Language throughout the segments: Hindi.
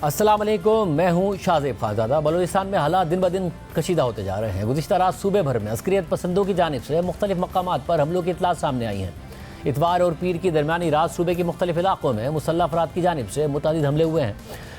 अस्सलाम वालेकुम, मैं हूँ शाहज़ेब खानज़ादा। बलूचिस्तान में हालात दिन ब दिन कशीदा होते जा रहे हैं। गुज़िश्ता रात सूबे भर में अस्करियत पसंदों की जानिब से मुख्तलिफ मकामात पर हमलों की इतलात सामने आई हैं। इतवार और पीर की दरमियानी रात सूबे के मुख्तलिफ इलाकों में मुसल्लह अफराद की जानिब से मुतअद्दिद हमले हुए हैं,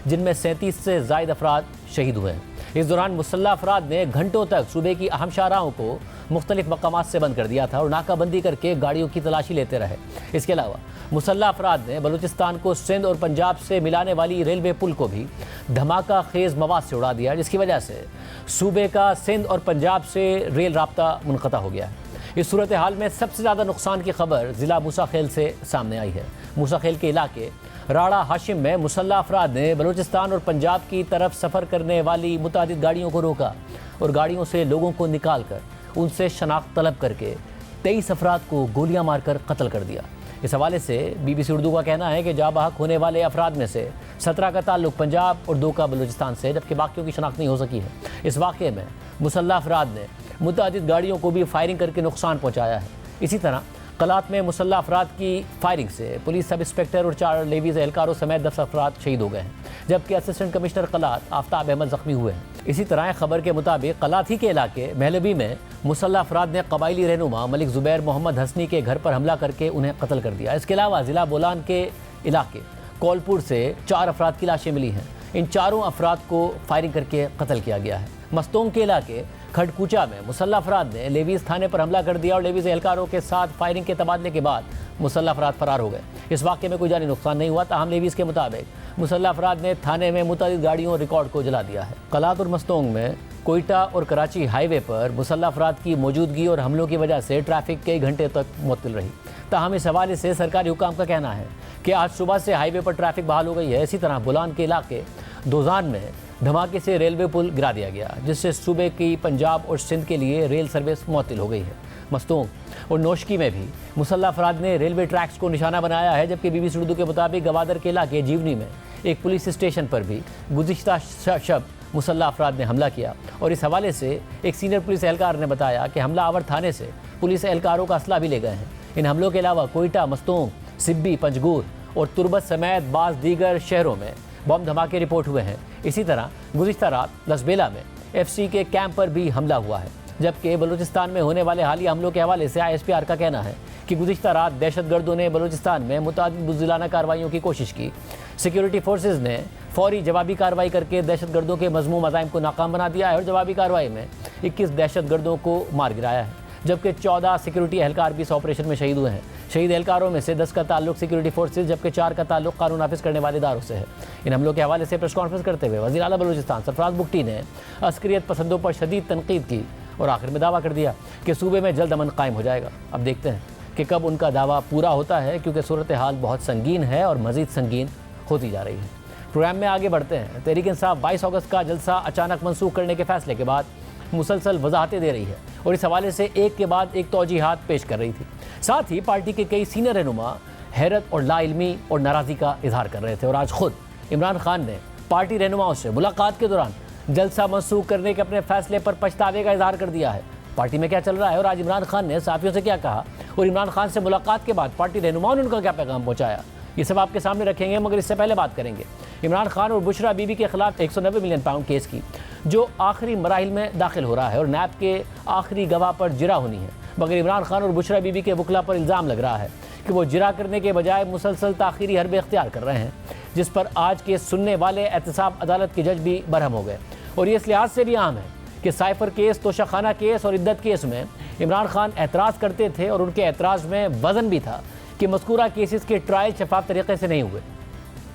जिनमें 37 से ज़ायद अफराद शहीद हुए हैं। इस दौरान मुसल्लह अफराद ने घंटों तक सूबे की अहम शाहराहों को मुख्तलिफ मकामात से बंद कर दिया था और नाकाबंदी करके गाड़ियों की तलाशी लेते रहे। इसके अलावा मुसल्लह अफराद ने बलूचिस्तान को सिंध और पंजाब से मिलाने वाली रेलवे पुल को भी धमाका खेज़ मवाद से उड़ा दिया, जिसकी वजह से सूबे का सिंध और पंजाब से रेल राब्ता मुनक़ता हो गया है। इस सूरत हाल में सबसे ज़्यादा नुकसान की खबर ज़िला मूसा खेल से सामने आई है। मूसा खेल के इलाके राड़ा हाशिम में मुसल्लह अफराद ने बलूचिस्तान और पंजाब की तरफ सफ़र करने वाली मुतअद्दिद गाड़ियों को रोका और गाड़ियों से लोगों को निकाल कर उनसे शनाख्त तलब करके 23 अफराद को गोलियां मारकर कत्ल कर दिया। इस हवाले से BBC उर्दू का कहना है कि जाबाहक होने वाले अफराद में से 17 का ताल्लुक पंजाब और 2 का बलूचिस्तान से, जबकि बाकियों की शनाख्त नहीं हो सकी है। इस वाक़े में मुसल्लह अफराद ने मुतअद्दिद गाड़ियों को भी फायरिंग करके नुकसान पहुँचाया है। इसी तरह कलात में मुसल्लह अफराद की फायरिंग से पुलिस सब इंस्पेक्टर और 4 लेवीज़ एहलकारों समेत 10 अफराद शहीद हो गए हैं, जबकि असिस्टेंट कमिश्नर कलात आफ्ताब अहमद ज़ख्मी हुए हैं। इसी तरह खबर के मुताबिक कलात ही के इलाके महलबी में मुसल्लह अफराद ने कबायली रहनुमा मलिक ज़ुबैर मोहम्मद हसनी के घर पर हमला करके उन्हें कत्ल कर दिया। इसके अलावा ज़िला बोलान के इलाके कौलपुर से 4 अफराद की लाशें मिली हैं। इन चारों अफराद को फायरिंग करके कत्ल किया गया है। मस्तोंग के इलाके खड़कूचा में मुसल्लह अफराद ने लेवीज़ थाने पर हमला कर दिया और लेवीज़ एहलकारों के साथ फायरिंग के तबादले के बाद मुसल्लह अफराद फरार हो गए। इस वाक़े में कोई जानी नुकसान नहीं हुआ, ताहम लेवीज़ के मुताबिक मुसल्लह अफराद ने थाने में मुतअद्दिद गाड़ियों रिकॉर्ड को जला दिया है। कलात और मस्तोंग में कोयटा और कराची हाईवे पर मुसल्लह अफराद की मौजूदगी और हमलों की वजह से ट्रैफिक कई घंटे तक मुअत्तल रही। ताहम इस हवाले से सरकारी हुकाम का कहना है कि आज सुबह से हाईवे पर ट्रैफिक बहाल हो गई है। इसी तरह बुलान के इलाके दोजान में धमाके से रेलवे पुल गिरा दिया गया, जिससे सूबे की पंजाब और सिंध के लिए रेल सर्विस मुअत्तल हो गई है। मस्तोंग और नौशकी में भी मुसल्लह अफराद ने रेलवे ट्रैक्स को निशाना बनाया है, जबकि BBC उर्दू के मुताबिक गवादर के इलाके जीवनी में एक पुलिस स्टेशन पर भी गुज़िश्ता शब मुसल्लह अफराद ने हमला किया और इस हवाले से एक सीनियर पुलिस एहलकार ने बताया कि हमला आवर थाने से पुलिस एहलकारों का असला भी ले गए हैं। इन हमलों के अलावा कोयटा, मस्तोंग, सिब्बी, पंजगूर और तुरबत समेत बाज़ दीगर शहरों में बम धमाके रिपोर्ट हुए हैं। इसी तरह गुज़िश्ता रात लसबेला में FC के कैंप पर भी हमला हुआ है, जबकि बलूचिस्तान में होने वाले हालिया हमलों के हवाले से ISPR का कहना है कि गुज़िश्ता रात दहशतगर्दों ने बलूचिस्तान में मुतअद्दिद बुज़दिलाना कार्रवाइयों की कोशिश की। सिक्योरिटी फोर्सेज ने फौरी जवाबी कार्रवाई करके दहशतगर्दों के मज़मूम अज़ाइम को नाकाम बना दिया है और जवाबी कार्रवाई में 21 दहशतगर्दों को मार गिराया है, जबकि 14 सिक्योरिटी एहलकार भी इस ऑपरेशन में शहीद हुए हैं। शहीद एहलकारों में से 10 का ताल्लुक सिक्योरिटी फोर्सेज, जबकि 4 का ताल्लुक कानून नाफिज करने वाले इदारों से है। इन हमलों के हवाले से प्रेस कॉन्फ्रेंस करते हुए वज़ीर आला बलूचिस्तान सरफराज बुगटी ने अस्करियत पसंदों पर शदीद तनकीद की और आखिर में दावा कर दिया कि सूबे में जल्द अमन कायम हो जाएगा। अब देखते हैं कि कब उनका दावा पूरा होता है, क्योंकि सूरत हाल बहुत संगीन है और मज़ीद संगीन होती जा रही है। प्रोग्राम में आगे बढ़ते हैं। तहरीक इंसाफ 22 अगस्त का जलसा अचानक मनसूख करने के फैसले के बाद मुसलसल वजाहतें दे रही है और इस हवाले से एक के बाद एक तौजीहात पेश कर रही थी। साथ ही पार्टी के कई सीनियर रहनुमा हैरत और लाइल्मी और नाराज़गी का इजहार कर रहे थे और आज खुद इमरान खान ने पार्टी रहनुमाओं से मुलाकात के दौरान जलसा मनसूख करने के अपने फैसले पर पछतावे का इजहार कर दिया है। पार्टी में क्या चल रहा है और आज इमरान खान ने साथियों से क्या कहा और इमरान खान से मुलाकात के बाद पार्टी रहनुमाओं ने उनका क्या पैगाम पहुँचाया, ये सब आपके सामने रखेंगे। मगर इससे पहले बात करेंगे इमरान खान और बुशरा बीबी के खिलाफ 190 मिलियन पाउंड केस की, जो आखिरी मराहिल में दाखिल हो रहा है और नैब के आखिरी गवाह पर जिरा होनी है। मगर इमरान खान और बुशरा बीबी के वकला पर इल्ज़ाम लग रहा है कि वो जिरा करने के बजाय मुसलसल ताखीरी हरबे इख्तियार कर रहे हैं, जिस पर आज के सुनने वाले एहतसाब अदालत के जज भी बरहम हो गए। और ये इस लिहाज से भी आम है कि साइफर केस, तोशाखाना केस और इद्दत केस में इमरान खान एतराज़ करते थे और उनके एतराज़ में वज़न भी था कि मज़कूरा केसेस के ट्रायल शफाफ तरीके से नहीं हुए,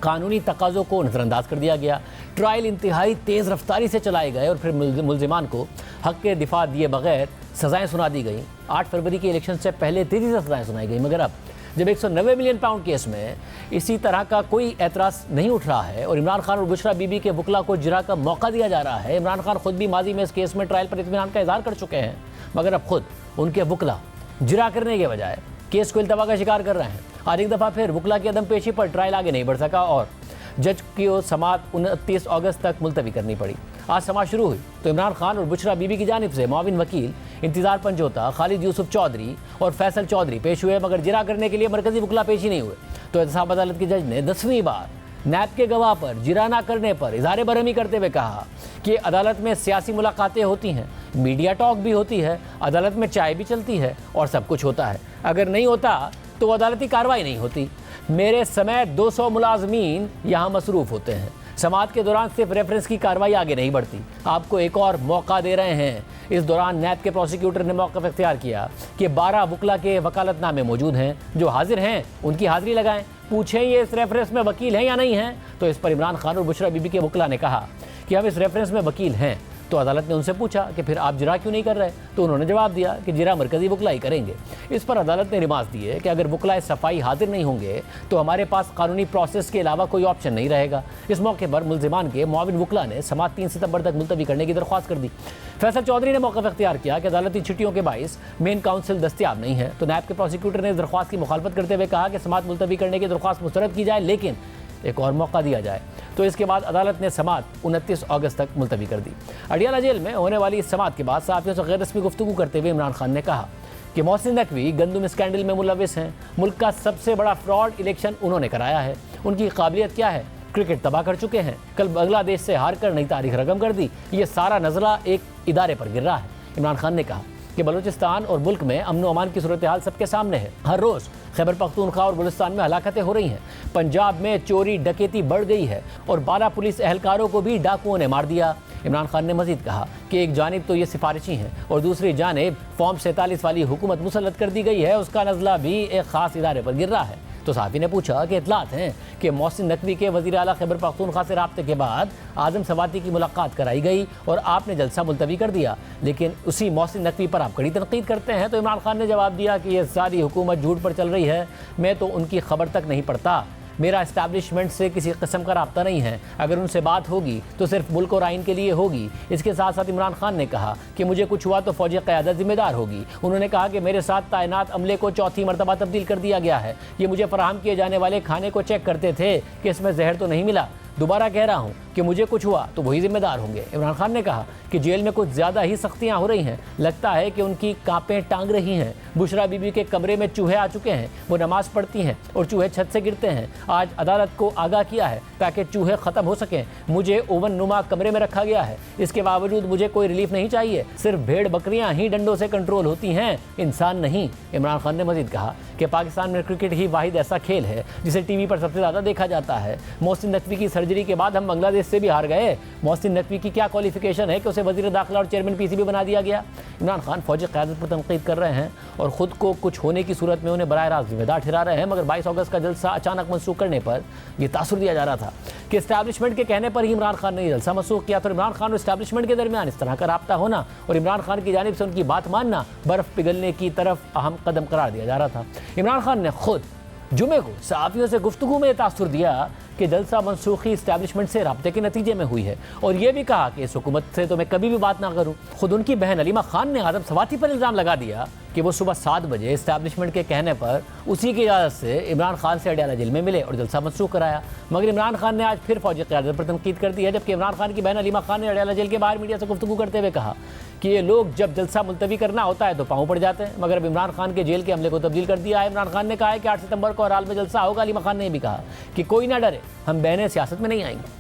कानूनी तकाज़ों को नज़रअंदाज कर दिया गया, ट्रायल इंतहाई तेज़ रफ्तारी से चलाए गए और फिर मुल्ज़िमान को हक़ के दिफा दिए बगैर सज़ाएँ सुना दी गई। 8 फरवरी के इलेक्शन से पहले तेज़ी से सज़ाएँ सुनाई गई, मगर अब जब 190 मिलियन पाउंड केस में इसी तरह का कोई एतराज़ नहीं उठ रहा है और इमरान खान और बुशरा बीबी के वकला को जिरा का मौका दिया जा रहा है। इमरान खान खुद भी माजी में इस केस में ट्रायल पर इत्मीनान का इज़हार कर चुके हैं, मगर अब खुद उनके वकला जिरा करने के बजाय केस को इल्तवा का शिकार कर रहे हैं। आज एक दफ़ा फिर वकला की अदम पेशी पर ट्रायल आगे नहीं बढ़ सका और जज की समात 29 अगस्त तक मुलतवी करनी पड़ी। आज समात शुरू हुई तो इमरान खान और बुशरा बीबी की जानिब से मुआविन वकील इंतज़ार पंजोता, खालिद यूसुफ चौधरी और फैसल चौधरी पेश हुए, मगर जिरा करने के लिए मरकज़ी वकला पेश ही नहीं हुए। तो एहतसाब अदालत के जज ने 10वीं बार नैब के गवाह पर जिराना करने पर इजहार बरहमी करते हुए कहा कि अदालत में सियासी मुलाकातें होती हैं, मीडिया टॉक भी होती है, अदालत में चाय भी चलती है और सब कुछ होता है। अगर नहीं होता तो अदालती कार्रवाई नहीं होती। मेरे समय 200 मुलाजमीन यहाँ मसरूफ़ होते हैं। समाअत के दौरान सिर्फ रेफरेंस की कार्रवाई आगे नहीं बढ़ती। आपको एक और मौका दे रहे हैं। इस दौरान नैब के प्रोसिक्यूटर ने मौक़िफ़ इख्तियार किया कि 12 वकला के वकालतनामे मौजूद हैं, जो हाजिर हैं उनकी हाजिरी लगाएं। पूछें ये इस रेफरेंस में वकील हैं या नहीं हैं। तो इस पर इमरान खान और बुशरा बीबी के वकला ने कहा कि हम इस रेफरेंस में वकील हैं। तो अदालत ने उनसे पूछा कि फिर आप जिरा क्यों नहीं कर रहे। तो उन्होंने जवाब दिया कि जिरा मरकज़ी वकला ही करेंगे। इस पर अदालत ने रिमार्क दिए कि अगर वकलाए सफाई हाजिर नहीं होंगे तो हमारे पास कानूनी प्रोसेस के अलावा कोई ऑप्शन नहीं रहेगा। इस मौके पर मुल्जिमान के मुआविन वकला ने समाअत 3 सितंबर तक मुलतवी करने की दरख्वास्त कर दी। फैसल चौधरी ने मौक़िफ़ इख्तियार किया कि अदालती छुट्टियों के बाइस मेन काउंसिल दस्तियाब नहीं है। तो नैब के प्रोसिक्यूटर ने इस दरख्वास्त की मुखालफत करते हुए कहा कि समाअत मुलतवी करने की दरख्वास्त मुस्तरद की जाए, लेकिन एक और मौका दिया जाए। तो इसके बाद अदालत ने समाअत 29 अगस्त तक मुलतवी कर दी। अडियाला जेल में होने वाली इस समाअत के बाद सहाफ़ियों से गैर रस्मी गुफ्तगू करते हुए इमरान खान ने कहा कि मोहसिन नकवी गंदुम स्कैंडल में मुलविस हैं। मुल्क का सबसे बड़ा फ्रॉड इलेक्शन उन्होंने कराया है। उनकी काबिलियत क्या है? क्रिकेट तबाह कर चुके हैं। कल बांग्लादेश से हार कर नई तारीख रकम कर दी। ये सारा नजरा एक इदारे पर गिर रहा है। इमरान खान ने कहा कि बलूचिस्तान और मुल्क में अमन व अमान की सूरत हाल सबके सामने है। हर रोज़ खैबर पख्तूनख्वा और बलूचिस्तान में हलाकतें हो रही हैं। पंजाब में चोरी डकैती बढ़ गई है और 12 पुलिस एहलकारों को भी डाकुओं ने मार दिया। इमरान खान ने मजीद कहा कि एक जानिब तो ये सिफारिशी हैं और दूसरी जानिब फॉर्म 47 वाली हुकूमत मुसल्लत कर दी गई है, उसका नज़ला भी एक ख़ास इदारे पर गिर रहा है। तो सहाफ़ी ने पूछा कि इतलात हैं कि मोहसिन नकवी के वज़ीर आला खैबर पख्तूनख्वा से राब्ते के बाद आज़म सवाती की मुलाकात कराई गई और आपने जलसा मुलतवी कर दिया, लेकिन उसी मोहसिन नकवी पर आप कड़ी तनकीद करते हैं। तो इमरान खान ने जवाब दिया कि यह सारी हुकूमत झूठ पर चल रही है। मैं तो उनकी खबर तक नहीं पढ़ता। मेरा इस्टेब्लिशमेंट से किसी किस्म का राब्ता नहीं है। अगर उनसे बात होगी तो सिर्फ मुल्क और आइन के लिए होगी। इसके साथ साथ इमरान खान ने कहा कि मुझे कुछ हुआ तो फौजी क़यादत जिम्मेदार होगी। उन्होंने कहा कि मेरे साथ तैनात अमले को चौथी मरतबा तब्दील कर दिया गया है। ये मुझे फराहम किए जाने वाले खाने को चेक करते थे कि इसमें जहर तो नहीं मिला। दोबारा कह रहा हूँ कि मुझे कुछ हुआ तो वही जिम्मेदार होंगे। इमरान खान ने कहा कि जेल में कुछ ज़्यादा ही सख्तियाँ हो रही हैं। लगता है कि उनकी कांपें टांग रही हैं। बुशरा बीबी के कमरे में चूहे आ चुके हैं। वो नमाज़ पढ़ती हैं और चूहे छत से गिरते हैं। आज अदालत को आगाह किया है ताकि चूहे ख़त्म हो सकें। मुझे ओवन नुमा कमरे में रखा गया है। इसके बावजूद मुझे कोई रिलीफ नहीं चाहिए। सिर्फ भेड़ बकरियाँ ही डंडों से कंट्रोल होती हैं, इंसान नहीं। इमरान खान ने मजीद कहा कि पाकिस्तान में क्रिकेट ही वाहिद ऐसा खेल है जिसे टीवी पर सबसे ज़्यादा देखा जाता है। मोहसिन नकवी की सर्जरी के बाद हम बांग्लादेश से भी हार गए। मोहसिन नकवी की क्या क्वालिफिकेशन है कि उसे वज़ीर दाखिला और चेयरमैन पीसीबी बना दिया गया। इमरान खान फौजी क़यादत पर तनकीद कर रहे हैं और ख़ुद को कुछ होने की सूरत में उन्हें बराह रास्त जिम्मेदार ठहरा रहे हैं। मगर 22 अगस्त का जलसा अचानक मनसूख करने पर यह तासुर दिया जा रहा था कि इस्टेब्लिशमेंट के कहने पर ही इमरान खान ने जलसा मनसूख किया। तो इमरान खान और इस्टेब्लिशमेंट के दरमियान इस तरह का राब्ता होना और इमरान खान की जानिब से उनकी बात मानना बर्फ़ पिघलने की तरफ अहम कदम करार दिया जा रहा था। इमरान खान ने खुद जुमे को सहाफ़ियों से गुफ्तगू में तासुर दिया कि जलसा मनसूखी इस्टेब्लिशमेंट से राब्ते के नतीजे में हुई है और ये भी कहा कि इस हुकूमत से तो मैं कभी भी बात ना करूं। खुद उनकी बहन अलीमा खान ने आज़म सवाती पर इल्ज़ाम लगा दिया कि वो सुबह 7 बजे इस्टेब्लिशमेंट के कहने पर उसी की इजाज़त से इमरान खान से अडियाला जेल में मिले और जलसा मनसूख कराया। मगर इमरान खान ने आज फिर फौजी क़यादत पर तनकीद कर दी है, जबकि इमरान खान की बहन अलीमा खान ने अडियाला जेल के बाहर मीडिया से गुफ्तगू करते हुए कहा कि ये लोग जब जलसा मुलतवी करना होता है तो पाँव पड़ जाते हैं। मगर अब इमरान खान के जेल के अमले को तब्दील कर दिया है। इमरान खान ने कहा है कि 8 सितंबर को हराल में जलसा होगा। अलीमा खान ने भी कहा कि कोई ना डरे, हम बहनें सियासत में नहीं आएंगी।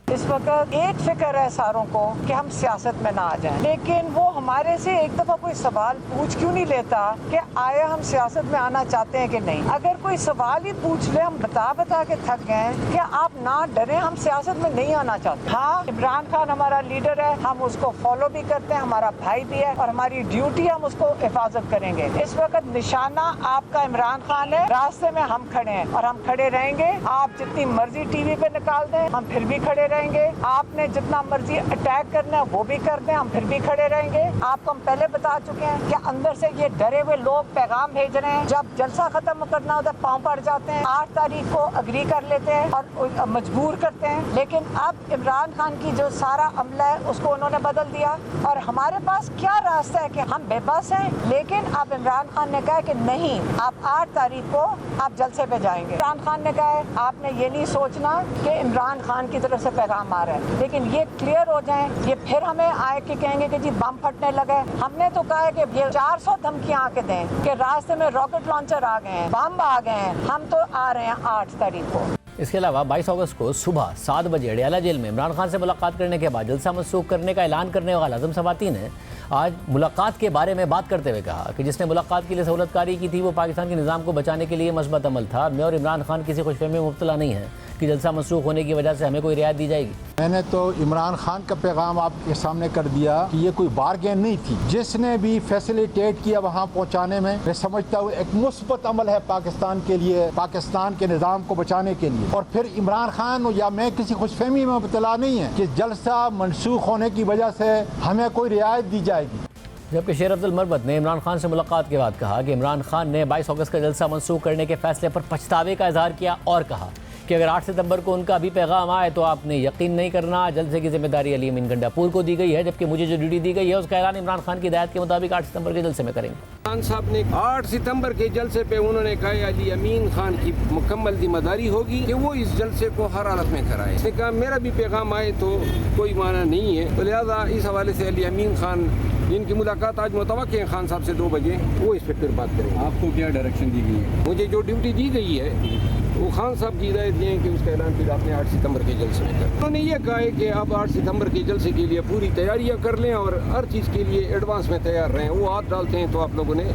इस वक्त एक फिक्र है सारों को कि हम सियासत में ना आ जाएं, लेकिन वो हमारे से एक दफा कोई सवाल पूछ क्यों नहीं लेता कि आया हम सियासत में आना चाहते हैं कि नहीं। अगर कोई सवाल ही पूछ ले, हम बता के थक गए कि आप ना डरें, हम सियासत में नहीं आना चाहते। हाँ, इमरान खान हमारा लीडर है, हम उसको फॉलो भी करते हैं, हमारा भाई भी है और हमारी ड्यूटी हम उसको हिफाजत करेंगे। इस वक्त निशाना आपका इमरान खान है, रास्ते में हम खड़े हैं और हम खड़े रहेंगे। आप जितनी मर्जी टीवी पे निकाल दें, हम फिर भी खड़े रहेंगे। आपने जितना मर्जी अटैक करना है वो भी कर दें, हम फिर भी खड़े रहेंगे। आपको हम पहले बता चुके हैं कि अंदर से ये डरे हुए लोग पैगाम भेज रहे हैं, जब जलसा खत्म करना होता है पाँव पड़ जाते हैं। 8 तारीख को अग्री कर लेते हैं और मजबूर करते हैं। लेकिन अब इमरान खान की जो सारा अमला है उसको उन्होंने बदल दिया और हमारे पास क्या रास्ता है कि हम बेबस हैं। लेकिन अब इमरान खान ने कहा कि नहीं, आप 8 तारीख को आप जलसे पे जाएंगे। इमरान खान ने कहा है आपने ये नहीं सोचना कि इमरान खान की तरफ से पैगाम आ रहा है, लेकिन ये क्लियर हो जाए। ये फिर हमें आए कि कहेंगे कि जी बम फटने लगे। हमने तो कहा है कि ये 400 धमकियां आके दें कि रास्ते में रॉकेट लॉन्चर आ गए हैं, बम आ गए हैं। हम तो आ रहे हैं 8 तारीख को। इसके अलावा 22 अगस्त को सुबह 7 बजे अडयाला जेल में इमरान खान से मुलाकात करने के बाद जलसा मनसूख करने का ऐलान करने वाला आज़म सवाती ने आज मुलाकात के बारे में बात करते हुए कहा कि जिसने मुलाकात के लिए सहूलतकारी की थी वो पाकिस्तान के निज़ाम को बचाने के लिए मस्बत अमल था। मैं और इमरान खान किसी खुशफहमी में मुब्तला नहीं है कि जलसा मनसूख होने की वजह से हमें कोई रियायत दी जाएगी। मैंने तो इमरान खान का पैगाम आपके सामने कर दिया कि ये कोई बारगेन नहीं थी। जिसने भी फैसिलिटेट किया वहाँ पहुँचाने में, मैं समझता हूँ एक मुस्बत अमल है पाकिस्तान के लिए, पाकिस्तान के निज़ाम को बचाने के लिए। और फिर इमरान खान या मैं किसी खुशफहमी में मुब्तला नहीं है कि जलसा मनसूख होने की वजह से हमें कोई रियायत दी जाएगी। जबकि शेर अब्दुल मरबत ने इमरान खान से मुलाकात के बाद कहा कि इमरान खान ने 22 अगस्त का जलसा मनसूख करने के फैसले पर पछतावे का इजहार किया और कहा कि अगर 8 सितंबर को उनका भी पैगाम आए तो आपने यकीन नहीं करना। जलसे की जिम्मेदारी अली अमीन गंडापुर को दी गई है, जबकि मुझे जो ड्यूटी दी गई है उसका ऐलान इमरान खान की हिदायत के मुताबिक 8 सितंबर के जलसे में करेंगे। खान साहब ने 8 सितंबर के जलसे पे उन्होंने कहा अली अमीन खान की मुकम्मल जिम्मेदारी होगी कि वो इस जलसे को हर हालत में कराए। उसने कहा मेरा भी पैगाम आए तो कोई माना नहीं है, तो लिहाजा इस हवाले से अली अमीन खान जिनकी मुलाकात आज मुतवक्किल है खान साहब से 2 बजे, वो इस पर फिर बात करेंगे। आपको क्या डायरेक्शन दी गई है? मुझे जो ड्यूटी दी गई है वो खान साहब की हिदायत दी है कि उसका ऐलान फिर आपने 8 सितंबर के जलसे में कर। उन्होंने ये कहा है कि अब 8 सितंबर के जलसे के लिए पूरी तैयारियां कर लें और हर चीज़ के लिए एडवांस में तैयार रहें। वो हाथ डालते हैं तो आप लोगों ने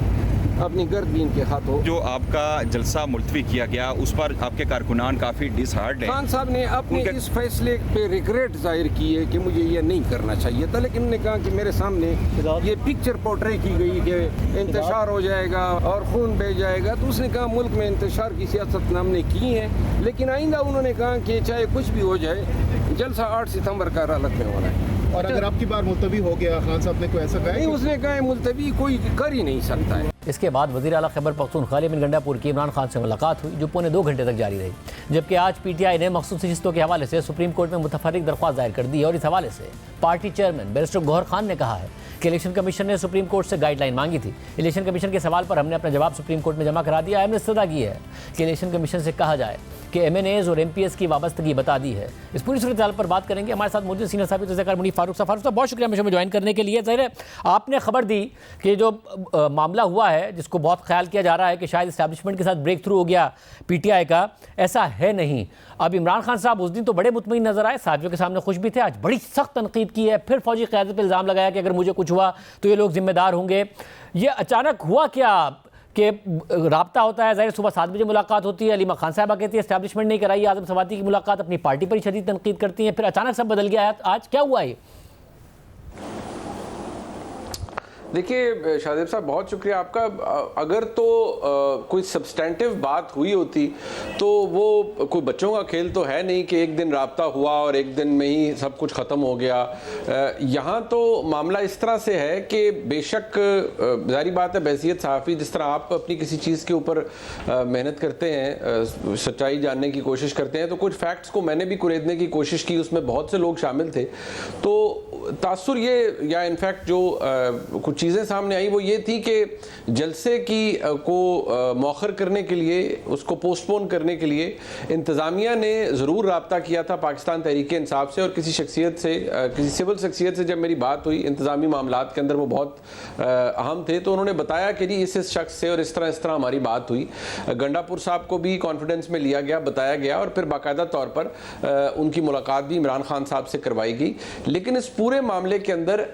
अपनी गर्द भी इनके हाथों। जो आपका जलसा मुलतवी किया गया उस पर आपके कारकुनान काफ़ी डिसहार्ड है। खान साहब ने अपने इस फैसले पे रिग्रेट जाहिर की है कि मुझे ये नहीं करना चाहिए था, लेकिन उन्होंने कहा कि मेरे सामने ये पिक्चर पोर्ट्रे की गई कि इंतशार हो जाएगा और खून बह जाएगा, तो उसने कहा मुल्क में इंतशार की सियासत हमने की है, लेकिन आइंदा उन्होंने कहा कि चाहे कुछ भी हो जाए जलसा 8 सितंबर का हालत में होना है। और अगर आपकी बार मुलतवी हो गया, खान साहब ने कोई ऐसा कहा नहीं, उसने कहा मुलतवी कोई कर ही नहीं सकता है। इसके बाद वज़ीर आला खैबर पख्तूनख्वा अली अमीन गंडापुर की इमरान खान से मुलाकात हुई जो पौने 2 घंटे तक जारी रही, जबकि आज PTI ने मखसूस नशिस्तों के हवाले से सुप्रीम कोर्ट में मुतफर्रिक दरख्वास्त दायर कर दी और इस हवाले से party chairman barrister Gauhar Khan ने कहा है कि इलेक्शन कमीशन ने सुप्रीम कोर्ट से गाइडलाइन मांगी थी। इलेक्शन कमीशन के सवाल पर हमने अपना जवाब सुप्रीम कोर्ट में जमा करा दिया है। हमने इस्तदा की है कि इलेक्शन कमीशन से कहा जाए कि MNAs और MPS की वाबस्तगी बता दी है। इस पूरी सूरत हाल पर बात करेंगे। हमारे साथ मौजूद सीनियर साहब तज़किया मुनीर फारूक साहब बहुत शुक्रिया हमें ज्वाइन करने के लिए। ज़ाहिर है आपने खबर दी कि जो मामला हुआ है जिसको बहुत ख्याल किया जा रहा है कि शायद इस्टेब्लिशमेंट के साथ ब्रेक थ्रू हो गया PTI का, ऐसा है नहीं। अब इमरान खान साहब उस दिन तो बड़े मुतमईन नजर आए, साथियों के सामने खुश भी थे, आज बड़ी सख्त तनकीद की है, फिर फौजी क़यादत पर इल्ज़ाम लगाया कि अगर मुझे कुछ हुआ तो ये लोग जिम्मेदार होंगे। ये अचानक हुआ क्या कि राब्ता होता है, ज़ाहिर सुबह 7 बजे मुलाकात होती है, अलीमा खान साहबा कहती है इस्टेब्लिशमेंट नहीं कराई, आज़म सवाती की मुलाकात अपनी पार्टी पर ही शदीद तनकीद करती हैं, फिर अचानक सब बदल गया। आज क्या हुआ ये? देखिए शाहजेब साहब बहुत शुक्रिया आपका। अगर तो कोई सब्सटेंटिव बात हुई होती तो वो कोई बच्चों का खेल तो है नहीं कि एक दिन राब्ता हुआ और एक दिन में ही सब कुछ ख़त्म हो गया। यहाँ तो मामला इस तरह से है कि बेशक ज़ाहिर बात है बहसियत सहाफ़ी जिस तरह आप अपनी किसी चीज़ के ऊपर मेहनत करते हैं, सच्चाई जानने की कोशिश करते हैं, तो कुछ फैक्ट्स को मैंने भी कुरेदने की कोशिश की, उसमें बहुत से लोग शामिल थे। तो तासुर ये या इनफैक्ट जो कुछ चीज़ें सामने आई वो ये थी कि जलसे की को मौखर करने के लिए, उसको पोस्टपोन करने के लिए इंतज़ामिया ने ज़रूर रब्ता किया था पाकिस्तान तहरीक इंसाफ से और किसी शख्सियत से, किसी सिविल शख्सियत से जब मेरी बात हुई इंतज़ामी मामलात के अंदर वो बहुत अहम थे, तो उन्होंने बताया कि जी इस शख्स से और इस तरह हमारी बात हुई। गंडापुर साहब को भी कॉन्फिडेंस में लिया गया, बताया गया और फिर बाकायदा तौर पर उनकी मुलाकात भी इमरान खान साहब से करवाई गई। लेकिन इस पूरे मामले के अंदर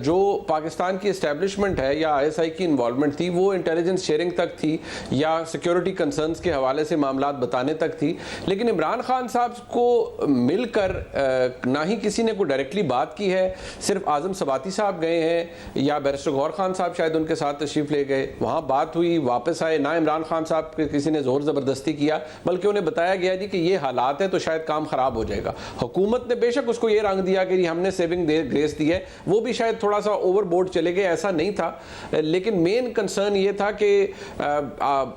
जो पाकिस्तान की एस्टेब्लिशमेंट है या ISI की इन्वॉल्वमेंट थी वो इंटेलिजेंस शेयरिंग तक थी या सिक्योरिटी कंसर्न्स के हवाले से मामलात बताने तक थी, लेकिन इमरान खान साहब को मिलकर ना ही किसी ने कोई डायरेक्टली बात की है। सिर्फ आज़म सवाती साहब गए हैं या बैरिस्टर गौहर खान साहब शायद उनके साथ तशरीफ़ ले गए, वहाँ बात हुई, वापस आए, ना इमरान खान साहब किसी ने ज़ोर ज़बरदस्ती किया, बल्कि उन्हें बताया गया जी कि ये हालात है तो शायद काम ख़राब हो जाएगा। हुकूमत ने बेशक उसको ये रंग दिया कि हमने सेविंग ग्रेस दी है, वो भी शायद थोड़ा सा ओवरबोर्ड चले गए, ऐसा नहीं था। लेकिन मेन कंसर्न ये था कि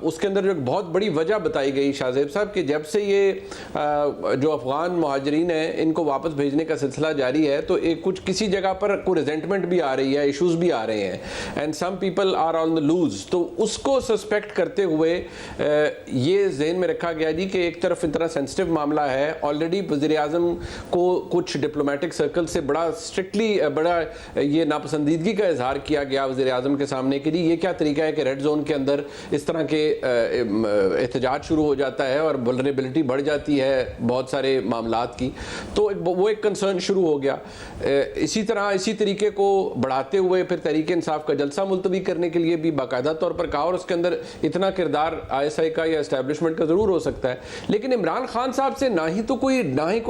उसके अंदर जो बहुत बड़ी वजह बताई गई शाहजेब साहब कि जब से ये जो अफगान मुहाजिरीन हैं इनको वापस भेजने का सिलसिला जारी है तो एक कुछ किसी जगह पर कोई रिजेंटमेंट भी आ रही है, इश्यूज भी आ रहे हैं and some people are on the loose. तो उसको सस्पेक्ट करते हुए ये जहन में रखा गया जी कि एक तरफ इतना सेंसिटिव मामला है, ऑलरेडी वज़ीर आज़म को कुछ डिप्लोमेटिक सर्कल से बड़ा स्ट्रिक्टली बड़ा ये नापसंदीदगी का इजहार किया गया वज़ीर आज़म के सामने कि जी ये क्या तरीका है कि रेड जोन के अंदर इस तरह के एहतजाज शुरू हो जाता है और वल्नरेबिलिटी बढ़ जाती है बहुत सारे मामलात की, तो वो एक कंसर्न शुरू हो गया। इसी तरह इसी तरीके को बढ़ाते हुए फिर तहरीक इंसाफ का जलसा मुलतवी करने के लिए भी बाकायदा तौर पर कहा, और उसके अंदर इतना किरदार ISI का या एस्टैब्लिशमेंट का ज़रूर हो सकता है। लेकिन इमरान खान साहब से ना ही कोई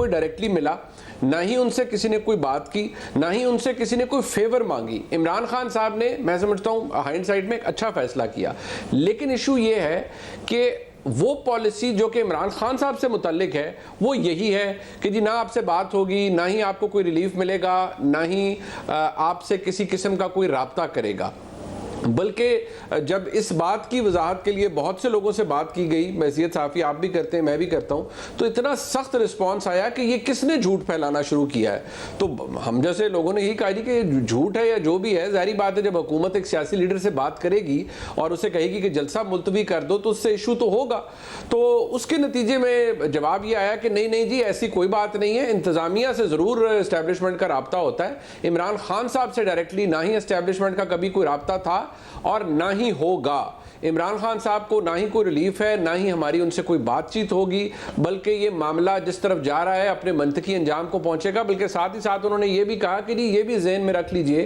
डायरेक्टली मिला, ना ही उनसे किसी ने कोई बात की, ना ही उनसे किसी ने कोई फेवर मांगी। इमरान खान साहब ने, मैं समझता हूँ हाइंडसाइट में, एक अच्छा फैसला किया। लेकिन इशू ये है कि वो पॉलिसी जो कि इमरान खान साहब से मुतल्लिक है वो यही है कि जी ना आपसे बात होगी, ना ही आपको कोई रिलीफ मिलेगा, ना ही आपसे किसी किस्म का कोई राब्ता करेगा। बल्कि जब इस बात की वजाहत के लिए बहुत से लोगों से बात की गई, मैसियत साफ़ी आप भी करते हैं, मैं भी करता हूँ, तो इतना सख्त रिस्पांस आया कि ये किसने झूठ फैलाना शुरू किया है। तो हम जैसे लोगों ने यही कहा जी कि झूठ है या जो भी है, ज़ाहिर बात है जब हुकूमत एक सियासी लीडर से बात करेगी और उसे कहेगी कि जलसा मुलतवी कर दो तो उससे इशू तो होगा। तो उसके नतीजे में जवाब ये आया कि नहीं जी ऐसी कोई बात नहीं है, इंतज़ामिया से ज़रूर इस्टेब्लिशमेंट का रब्ता होता है। इमरान खान साहब से डायरेक्टली ना ही इस्टेब्लिशमेंट का कभी कोई रब्ता था और ना ही होगा। इमरान खान साहब को ना ही कोई रिलीफ है, ना ही हमारी उनसे कोई बातचीत होगी, बल्कि ये मामला जिस तरफ जा रहा है अपने मंतकी अंजाम को पहुंचेगा। बल्कि साथ ही साथ उन्होंने ये भी कहा कि ये भी ज़हन में रख लीजिए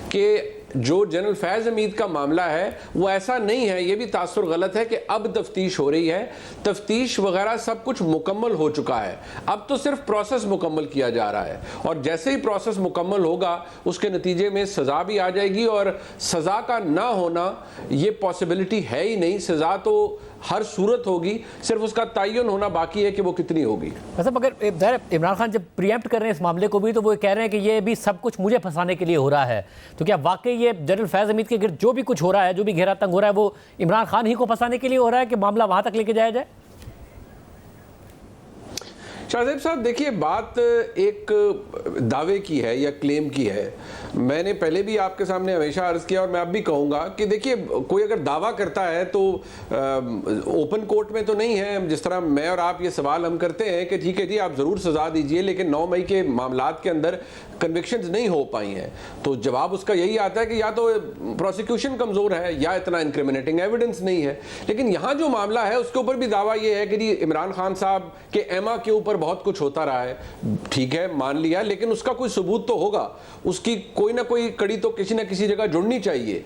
कि जो जनरल फैज़ हमीद का मामला है वो ऐसा नहीं है, ये भी तासुर गलत है कि अब तफ्तीश हो रही है। तफ्तीश वगैरह सब कुछ मुकम्मल हो चुका है, अब तो सिर्फ प्रोसेस मुकम्मल किया जा रहा है, और जैसे ही प्रोसेस मुकम्मल होगा उसके नतीजे में सज़ा भी आ जाएगी। और सज़ा का ना होना ये पॉसिबिलिटी है ही नहीं, सज़ा तो हर सूरत होगी, सिर्फ उसका तयन होना बाकी है कि वो कितनी होगी। वैसे अगर इमरान खान जब प्रीएम्प्ट कर रहे हैं इस मामले को भी, तो वो कह रहे हैं कि ये भी सब कुछ मुझे फंसाने के लिए हो रहा है। तो क्या वाकई ये जनरल फैज़ हमीद के गिर्द जो भी कुछ हो रहा है, जो भी घेरा तंग हो रहा है, वो इमरान खान ही को फंसाने के लिए हो रहा है कि मामला वहां तक लेके जाया जाए? शाहज़ेब साहब देखिए, बात एक दावे की है या क्लेम की है। मैंने पहले भी आपके सामने हमेशा अर्ज़ किया और मैं अब भी कहूँगा कि देखिए, कोई अगर दावा करता है तो ओपन कोर्ट में तो नहीं है। जिस तरह मैं और आप ये सवाल हम करते हैं कि ठीक है जी आप ज़रूर सज़ा दीजिए, लेकिन 9 मई के मामलात के अंदर कन्विक्शंस नहीं हो पाई हैं, तो जवाब उसका यही आता है कि या तो प्रोसिक्यूशन कमज़ोर है या इतना इंक्रिमिनेटिंग एविडेंस नहीं है। लेकिन यहाँ जो मामला है उसके ऊपर भी दावा ये है कि जी इमरान खान साहब के एमा के ऊपर बहुत कुछ होता रहा है, ठीक है मान लिया, लेकिन उसका कोई सबूत तो होगा, उसकी कोई ना कोई कड़ी तो किसी ना किसी जगह जुड़नी चाहिए।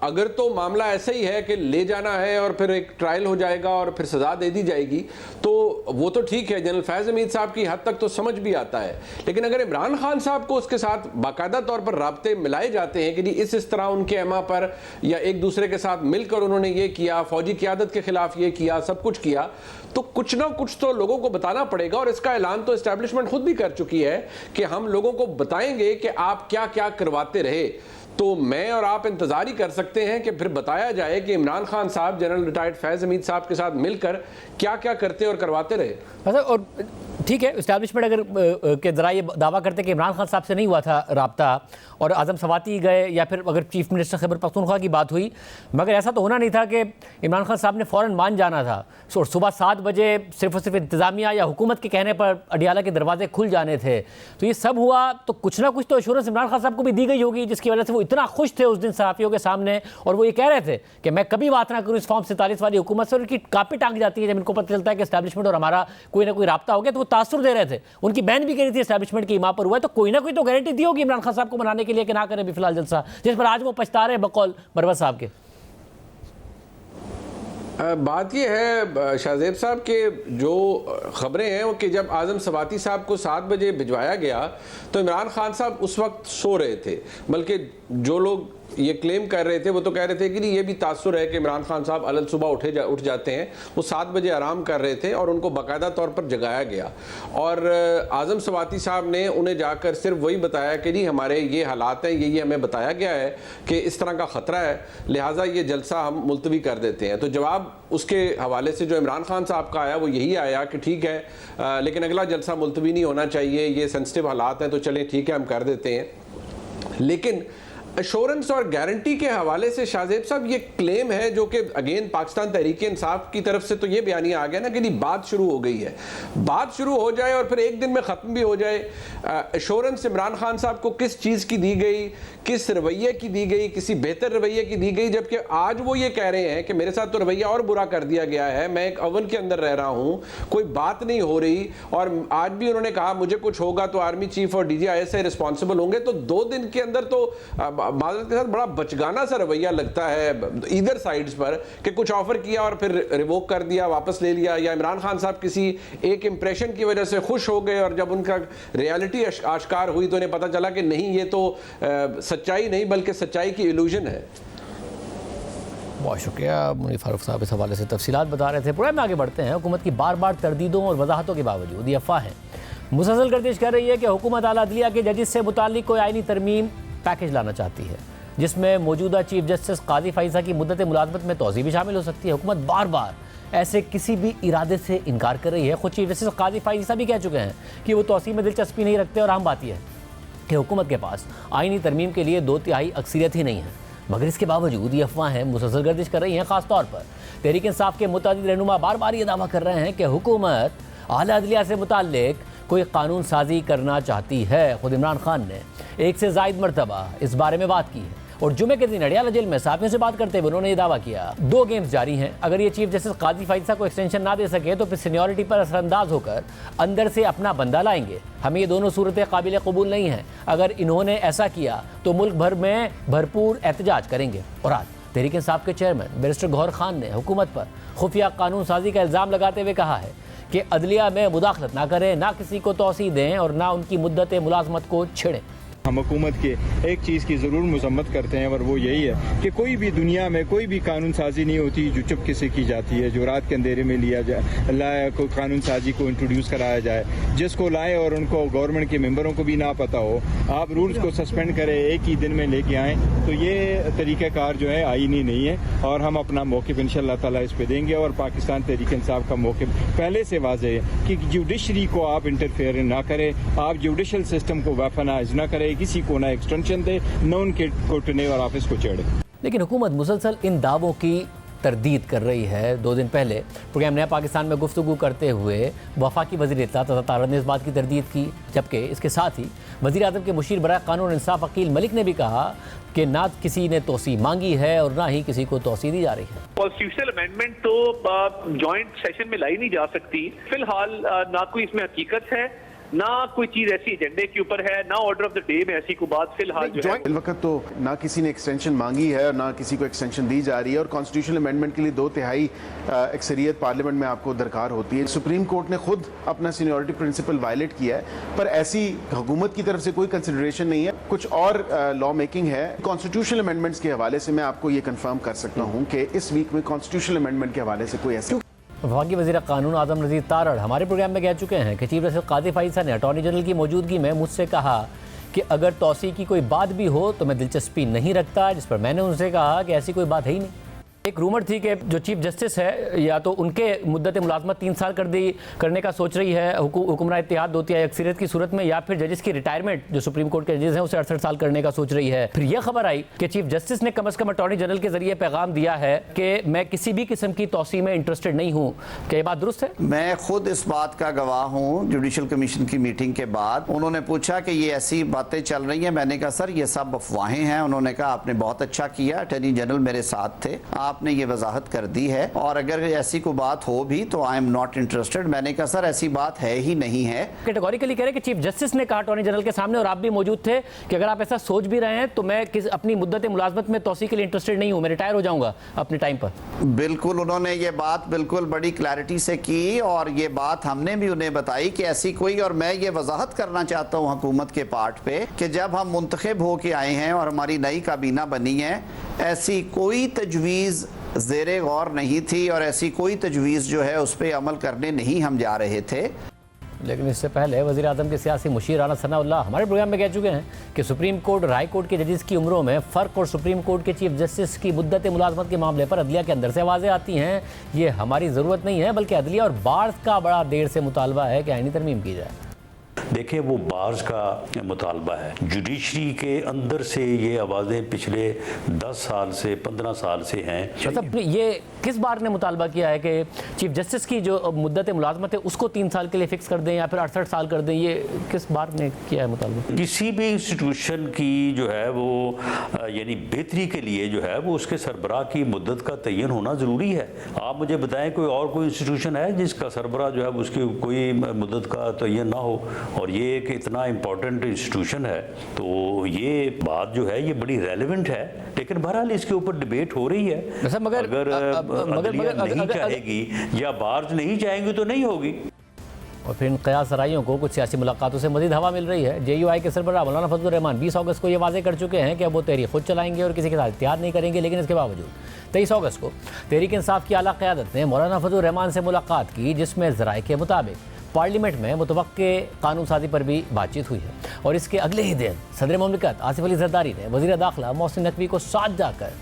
अगर तो मामला ऐसा ही है कि ले जाना है और फिर एक ट्रायल हो जाएगा और फिर सजा दे दी जाएगी, तो वो तो ठीक है, जनरल फैज़ हमीद साहब की हद तक तो समझ भी आता है। लेकिन अगर इमरान खान साहब को उसके साथ बाकायदा तौर पर राब्ते मिलाए जाते हैं कि जी इस तरह उनके एमा पर या एक दूसरे के साथ मिलकर उन्होंने ये किया, फौजी क़यादत के खिलाफ ये किया, सब कुछ किया, तो कुछ ना कुछ तो लोगों को बताना पड़ेगा। और इसका ऐलान तो एस्टैब्लिशमेंट खुद भी कर चुकी है कि हम लोगों को बताएंगे कि आप क्या क्या करवाते रहे। तो मैं और आप इंतजार ही कर सकते हैं कि फिर बताया जाए कि इमरान खान साहब जनरल रिटायर्ड फैज़ हमीद साहब के साथ मिलकर क्या क्या करते और करवाते रहे। अच्छा, और ठीक है, इस्टेब्लिशमेंट अगर के ज़रा ये दावा करते कि इमरान खान साहब से नहीं हुआ था राब्ता और आज़म सवाती गए, या फिर अगर चीफ मिनिस्टर खैबर पख्तूनख्वा की बात हुई, मगर ऐसा तो होना नहीं था कि इमरान खान साहब ने फ़ौरन मान जाना था। और सुबह 7 बजे सिर्फ और सिर्फ इंतज़ामिया या हुकूमत के कहने पर अडियाला के दरवाजे खुल जाने थे। तो ये सब हुआ तो कुछ ना कुछ तो एश्योरेंस इमरान खान साहब को भी दी गई होगी, जिसकी वजह से वो इतना खुश थे उस दिन सहाफ़ियों के सामने, और वो ये कह रहे थे कि मैं कभी बात ना करूँ इस फॉर्म 47 वाली हुकूमत से। उनकी कापी टांग जाती है जब इनको पता चलता है कि एस्टैब्लिशमेंट और हमारा कोई ना कोई राब्ता हो गया, तो वो तासुर दे रहे थे। उनकी बहन भी कह रही थी एस्टैब्लिशमेंट की इमाम पर हुआ है, तो कोई ना कोई तो गारंटी दी होगी इमरान खान साहब को मनाने के लिए कि ना करें भी फिलहाल जलसा, जिस पर आज वो पछता रहे बकौल मरवत साहब के। बात यह है शाहज़ेब साहब के जो ख़बरें हैं कि जब आज़म सवाती साहब को 7 बजे भिजवाया गया तो इमरान खान साहब उस वक्त सो रहे थे। बल्कि जो लोग ये क्लेम कर रहे थे वो तो कह रहे थे कि ये भी तासुर है कि इमरान खान साहब अलग सुबह उठ जाते हैं। वो 7 बजे आराम कर रहे थे और उनको बाकायदा तौर पर जगाया गया, और आज़म सवाती साहब ने उन्हें जाकर सिर्फ वही बताया कि जी हमारे ये हालात हैं, ये हमें बताया गया है कि इस तरह का ख़तरा है, लिहाजा ये जलसा हम मुलतवी कर देते हैं। तो जवाब उसके हवाले से जो इमरान खान साहब का आया वो यही आया कि ठीक है, लेकिन अगला जलसा मुलतवी नहीं होना चाहिए, ये सेंसिटिव हालात हैं, तो चलें ठीक है हम कर देते हैं। लेकिन एश्योरेंस और गारंटी के हवाले से शाहजेब साहब ये क्लेम है जो कि अगेन पाकिस्तान तहरीक इंसाफ की तरफ से तो ये बयानिया आ गया ना कि नहीं बात शुरू हो गई है, बात शुरू हो जाए और फिर एक दिन में ख़त्म भी हो जाए। एश्योरेंस इमरान खान साहब को किस चीज़ की दी गई, किस रवैये की दी गई, किसी बेहतर रवैये की दी गई, जबकि आज वो ये कह रहे हैं कि मेरे साथ तो रवैया और बुरा कर दिया गया है, मैं एक ओवन के अंदर रह रहा हूँ, कोई बात नहीं हो रही। और आज भी उन्होंने कहा मुझे कुछ होगा तो आर्मी चीफ और DGIS रिस्पॉन्सिबल होंगे। तो 2 दिन के अंदर तो माजरत के साथ बड़ा बचगाना सा रवैया लगता है इधर साइड्स पर कि कुछ ऑफर किया और फिर रिवोक कर दिया, वापस ले लिया, या इमरान खान साहब किसी एक इंप्रेशन की वजह से खुश हो गए और जब उनका रियलिटी आश्कार हुई तो उन्हें पता चला कि नहीं ये तो सच्चाई नहीं बल्कि सच्चाई की इल्यूजन है। बहुत शुक्रिया मुनीर फारूक साहब, इस हवाले से तफसीलात बता रहे थे। प्रोग्राम में आगे बढ़ते हैं। हुकूमत की बार बार तरदीदों और वजाहतों के बावजूद ये अफवाहें मुसलसल गर्दिश कर रही है कि हुकूमत आला अदलिया के जजेस से मुताल्लिक कोई आईनी तरमीम पैकेज लाना चाहती है जिसमें मौजूदा चीफ जस्टिस काजी फाइजा की मुद्दत मुलाजमत में तोज़ी भी शामिल हो सकती है। हुकूमत बार बार ऐसे किसी भी इरादे से इनकार कर रही है। खुद चीफ जस्टिस काजी फाइजा भी कह चुके हैं कि वो तोसी में दिलचस्पी नहीं रखते और आम बात यह है कि हुकूमत के पास आईनी तरमीम के लिए 2/3 अक्सरियत ही नहीं है। मगर इसके बावजूद ये अफवाहें मुसलसल गर्दिश कर रही हैं। खासतौर पर तहरीक इंसाफ के मुतअद्दिद रहनुमा बार बार ये दावा कर रहे हैं कि हुकूमत आला अदलिया से मुताल्लिक कोई कानून साजी करना चाहती है। खुद इमरान खान ने 1 से ज़ायद मरतबा इस बारे में बात की है और जुमे के दिन अडियाला जेल में साथियों से बात करते हुए उन्होंने ये दावा किया 2 गेम्स जारी हैं। अगर ये चीफ जस्टिस काजी फाइजा को एक्सटेंशन ना दे सके तो फिर सीनियरिटी पर असरअंदाज होकर अंदर से अपना बंदा लाएंगे। हमें ये दोनों सूरतें काबिल कबूल नहीं हैं। अगर इन्होंने ऐसा किया तो मुल्क भर में भरपूर एहतजाज करेंगे। और आज तहरीक इंसाफ के चेयरमैन बैरिस्टर गौहर खान ने हुकूमत पर खुफिया कानून साजी का इल्ज़ाम लगाते हुए कहा है कि अदलिया में मुदाखलत ना करें, ना किसी को तौसीह दें और ना उनकी मुद्दत मुलाजमत को छेड़ें। हम हुकूमत के एक चीज़ की ज़रूर मजम्मत करते हैं और वो यही है कि कोई भी दुनिया में कोई भी कानून साजी नहीं होती जो चुपके से की जाती है, जो रात के अंधेरे में लिया जाए लाया को कानून साजी को इंट्रोड्यूस कराया जाए, जिसको लाए और उनको गवर्नमेंट के मेंबरों को भी ना पता हो, आप रूल्स को सस्पेंड करें, एक ही दिन में लेके आएँ, तो ये तरीक़ाकार जो है आईनी नहीं है। और हम अपना मौक़िफ़ इंशाअल्लाह ताला इस पर देंगे। और पाकिस्तान तहरीक इंसाफ का मौक़िफ़ पहले से वाज़ेह है कि जुडिशरी को आप इंटरफेयर ना करें, आप जुडिशल सिस्टम को वेपनाइज ना करें, किसी को ना एक्सटेंशन दे, न उनके कोटने और ऑफिस को चढ़े। लेकिन हुकूमत मुसलसल इन दावों की तरदीद कर रही है। 2 दिन पहले प्रोग्राम नया पाकिस्तान में गुफ्तगू करते हुए वफाकी वज़ीर इत्तलात अता ने इस बात की तरदीद की, जबकि इसके साथ ही वज़ीर आज़म के मुशीर बराए कानून इंसाफ अकील मलिक ने भी कहा कि ना किसी ने तोसी मांगी है और ना ही किसी को तोसी दी जा रही है। कॉन्स्टिट्यूशनल अमेंडमेंट तो जॉइंट सेशन में लाई नहीं जा सकती। फिलहाल ना कोई इसमें हकीकत है, ना कोई चीज ऐसी एजेंडे के ऊपर है, ना ऑर्डर ऑफ द डे में ऐसी कोई बात फिलहाल जो है। इस वक्त तो ना किसी ने एक्सटेंशन मांगी है और ना किसी को एक्सटेंशन दी जा रही है। और कॉन्स्टिट्यूशनल अमेंडमेंट के लिए 2/3 अक्सरियत पार्लियामेंट में आपको दरकार होती है। सुप्रीम कोर्ट ने खुद अपना सीनियरिटी प्रिंसिपल वायलेट किया है, पर ऐसी हुकूमत की तरफ से कोई कंसिडरेशन नहीं है। कुछ और लॉ मेकिंग है। कॉन्स्टिट्यूशनल अमेंडमेंट्स के हवाले से मैं आपको ये कंफर्म कर सकता हूँ कि इस वीक में कॉन्स्टिट्यूशनल अमेंडमेंट के हवाले से कोई ऐसी। वफाकी वज़ीर कानून आज़म नज़ीर तारड़ हमारे प्रोग्राम में कह चुके हैं कि चीफ जस्टिस काजी फाइजा ने अटॉर्नी जनरल की मौजूदगी में मुझसे कहा कि अगर तौसी की कोई बात भी हो तो मैं दिलचस्पी नहीं रखता, जिस पर मैंने उनसे कहा कि ऐसी कोई बात है ही नहीं। एक रूमर थी कि जो चीफ जस्टिस है या तो उनके मुद्दत मुलाजमत 3 साल करने का सोच रही है हुक्मरान इत्तेहाद 2/3 अक्सरियत की सूरत में, या फिर जजेस की रिटायरमेंट जो सुप्रीम कोर्ट के जजेस हैं उसे 68 साल करने का सोच रही है। फिर यह खबर आई कि चीफ जस्टिस ने कम से कम अटॉर्नी जनरल के जरिए पैगाम दिया है कि मैं किसी भी किस्म की तौसी में इंटरेस्टेड नहीं हूँ। क्या ये बात दुरुस्त है? मैं खुद इस बात का गवाह हूँ। जुडिशल कमीशन की मीटिंग के बाद उन्होंने पूछा कि ये ऐसी बातें चल रही हैं। मैंने कहा सर ये सब अफवाहें हैं। उन्होंने कहा आपने बहुत अच्छा किया, अटॉर्नी जनरल मेरे साथ थे, आपने ये वजाहत कर दी है और अगर ऐसी कोई बात हो भी तो आई एम नॉट इंटरेस्टेड। मैंने कहा सर ऐसी बात है ही नहीं है। कैटेगोरिकली कह रहे कि चीफ जस्टिस ने कहा अटॉर्नी जनरल के सामने और आप भी मौजूद थे कि अगर आप ऐसा सोच भी रहे हैं तो मैं अपनी मुद्दत मुलाजमत में तौसी के लिए इंटरेस्टेड नहीं हूं, मैं रिटायर हो जाऊंगा अपने टाइम पर। बिल्कुल उन्होंने ये बात बिल्कुल बड़ी क्लैरिटी से की और ये बात हमने भी उन्हें बताई कि ऐसी कोई, और मैं ये वजाहत करना चाहता हूँ हुकूमत के पार्ट पे कि जब हम मुंतखब होके आए हैं और हमारी नई काबीना बनी है, ऐसी कोई तजवीज़ ज़ेरे गौर नहीं थी और ऐसी कोई तजवीज़ जो है उस पर अमल करने नहीं हम जा रहे थे। लेकिन इससे पहले वज़ीर आज़म के सियासी मुशीर राना सनाउल्लाह हमारे प्रोग्राम में कह चुके हैं कि सुप्रीम कोर्ट और हाई कोर्ट के जजेस की उम्रों में फ़र्क और सुप्रीम कोर्ट के चीफ जस्टिस की मुद्दत मुलाजमत के मामले पर अदलिया के अंदर से आवाज़ें आती हैं। ये हमारी ज़रूरत नहीं है बल्कि अदलिया और बार्स का बड़ा देर से मुतालबा है कि आईनी तरमीम की जाए। देखिए वो बार्स का मुतालबा है, जुडिशरी के अंदर से ये आवाज़ें पिछले 10 साल से 15 साल से हैं। मतलब ये किस बार ने मुतालबा किया है कि चीफ जस्टिस की जो मुद्दत मुलाजमत है उसको 3 साल के लिए फिक्स कर दें या फिर 68 साल कर दें, ये किस बार ने किया है मुतालबा? किसी भी इंस्टीट्यूशन की जो है वो यानी बेहतरी के लिए जो है वो उसके सरबराह की मुद्दत का तयन होना ज़रूरी है। आप मुझे बताएं कोई इंस्टीट्यूशन है जिसका सरबराह जो है उसकी कोई मुद्दत का तयन ना हो, और ये एक इतना इम्पोर्टेंट इंस्टीट्यूशन है, तो ये बात जो है ये बड़ी रेलेवेंट है। लेकिन बहरहाल इसके ऊपर डिबेट हो रही है। अगर अदलिया नहीं चाहेगी या बार्ज नहीं चाहेंगे तो नहीं होगी। और फिर इन क़यास राइयों को कुछ सियासी मुलाकातों से मज़ीद हवा मिल रही है। JUI के सरबराह मौलाना फजलुर रहमान 20 अगस्त को ये वाज़ेह कर चुके हैं कि अब वो तहरीक खुद चलाएंगे और किसी के साथ इत्तेहाद नहीं करेंगे। लेकिन इसके बावजूद 23 अगस्त को तहरीक इंसाफ की आला क़यादत ने मौलाना फजलुर रहमान से मुलाकात की, जिसमें ज़राए के मुताबिक पार्लियामेंट में मुतवक्के कानून साजी पर भी बातचीत हुई है। और इसके अगले ही दिन सदर मुमलिकत आसिफ अली जरदारी ने वज़ीर दाखिला मोहसिन नकवी को साथ जाकर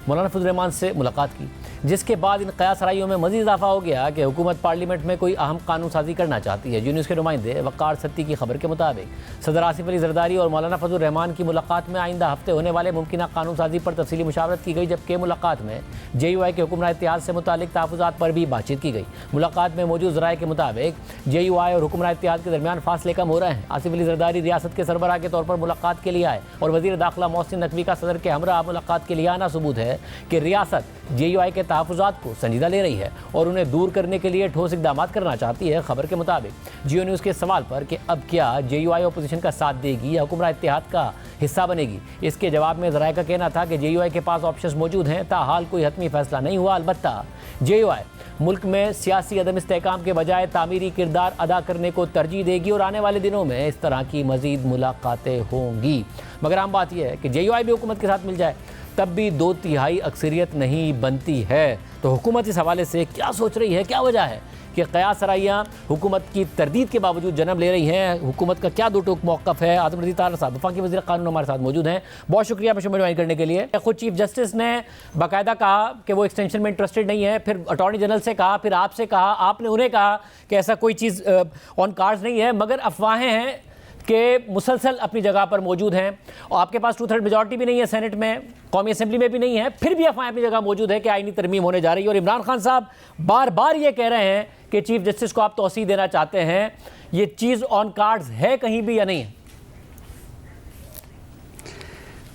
मौलाना फजलुर रहमान से मुलाकात की, जिसके बाद इन क़यास राइयों में मज़ीद इजाफा हो गया कि हुकूमत पार्लियामेंट में कोई अहम कानून साजी करना चाहती है। न्यूज़ के नुमाइंदे वक़ार सत्ती की खबर के मुताबिक सदर आसिफ अली जरदारी और मौलाना फजलुर रहमान की मुलाकात में आइंदा हफ्ते होने वाले मुमकिन कानून साजी पर तफसीली मुशावरत की गई, जबकि मुलाकात में JUI के हुक्मरान इत्तेहाद से मुतालिक तहफ़्फ़ुज़ात पर भी बातचीत की गई। मुलाकात में मौजूद ज़राए के मुताबिक JUI और हुक्मरान इत्तेहाद के दरमियान फासले कम हो रहे हैं। आसिफ अली जरदारी रियासत के सरबराह के तौर पर मुलाकात के लिए आए और वज़ीर दाखिला मोहसिन नकवी का सदर के हमरा मुलाकात के लिए आना सबूत है कि रियासत JUI के तहफ़्फ़ुज़ात को संजीदा ले रही है और उन्हें दूर करने के लिए ठोस इक़दामात करना चाहती है। खबर के मुताबिक जियो न्यूज़ के सवाल पर कि अब क्या JUI अपोजिशन का साथ देगी या हुक्मरान इत्तेहाद का हिस्सा बनेगी, इसके जवाब में ज़राए का कहना था कि JUI के पास ऑप्शंस मौजूद हैं, ताहाल कोई हतमी फैसला नहीं हुआ। अलबत्ता JUI मुल्क में सियासी अदम इस्तेहकाम के बजाय तामीरी किरदार अदा करने को तरजीह देगी और आने वाले दिनों में इस तरह की मज़ीद मुलाकातें होंगी। मगर आम बात यह है कि JUI भी हुकूमत के साथ मिल जाए तब भी 2/3 अक्सरियत नहीं बनती है। तो हुकूमत इस हवाले से क्या सोच रही है, क्या वजह है कि क़यास राइयाँ हुकूमत की तरदीद के बावजूद जन्म ले रही हैं? हुकूमत का क्या दो टोक मौक़िफ़ है? आज़म रज़ी तारा साहब वफाकी वज़ीर क़ानून हमारे साथ मौजूद हैं। बहुत शुक्रिया पेश ज्वाइन करने के लिए। खुद चीफ जस्टिस ने बाकायदा कहा कि वो एक्सटेंशन में इंटरेस्टेड नहीं है, फिर अटॉर्नी जनरल से कहा, फिर आपसे कहा, आपने उन्हें कहा कि ऐसा कोई चीज़ ऑन कार्ड्स नहीं है, मगर अफवाहें हैं कि मुसलसल अपनी जगह पर मौजूद हैं और आपके पास 2/3 मेजॉरिटी भी नहीं है, सेनेट में, कौमी असेंबली में भी नहीं है, फिर भी अफवाहें अपनी जगह मौजूद है कि आईनी तरमीम होने जा रही है। और इमरान खान साहब बार बार ये कह रहे हैं कि चीफ जस्टिस को आप तौसीह देना चाहते हैं। ये चीज़ ऑन कार्ड्स है कहीं भी या नहीं है?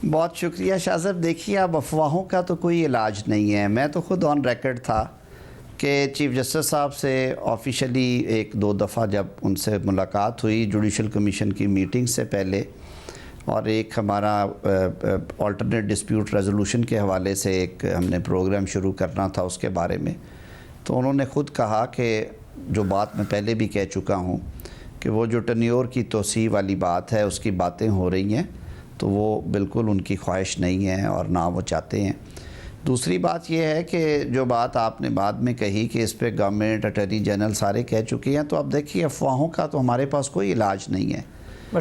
बहुत शुक्रिया शाहज़ब। देखिए, अब अफवाहों का तो कोई इलाज नहीं है। मैं तो ख़ुद ऑन रिकॉर्ड था कि चीफ जस्टिस साहब से ऑफिशियली 1-2 दफ़ा जब उनसे मुलाकात हुई जुडिशल कमीशन की मीटिंग से पहले, और एक हमारा अल्टरनेट डिस्प्यूट रेजोल्यूशन के हवाले से एक हमने प्रोग्राम शुरू करना था उसके बारे में, तो उन्होंने ख़ुद कहा कि जो बात मैं पहले भी कह चुका हूँ कि वो जो टर्न्योर की तोसीह वाली बात है उसकी बातें हो रही हैं, तो वो बिल्कुल उनकी ख्वाहिश नहीं है और ना वो चाहते हैं। दूसरी बात यह है कि जो बात आपने बाद में कही कि इस पे गवर्नमेंट, अटॉर्नी जनरल सारे कह चुके हैं, तो अब देखिए अफवाहों का तो हमारे पास कोई इलाज नहीं है।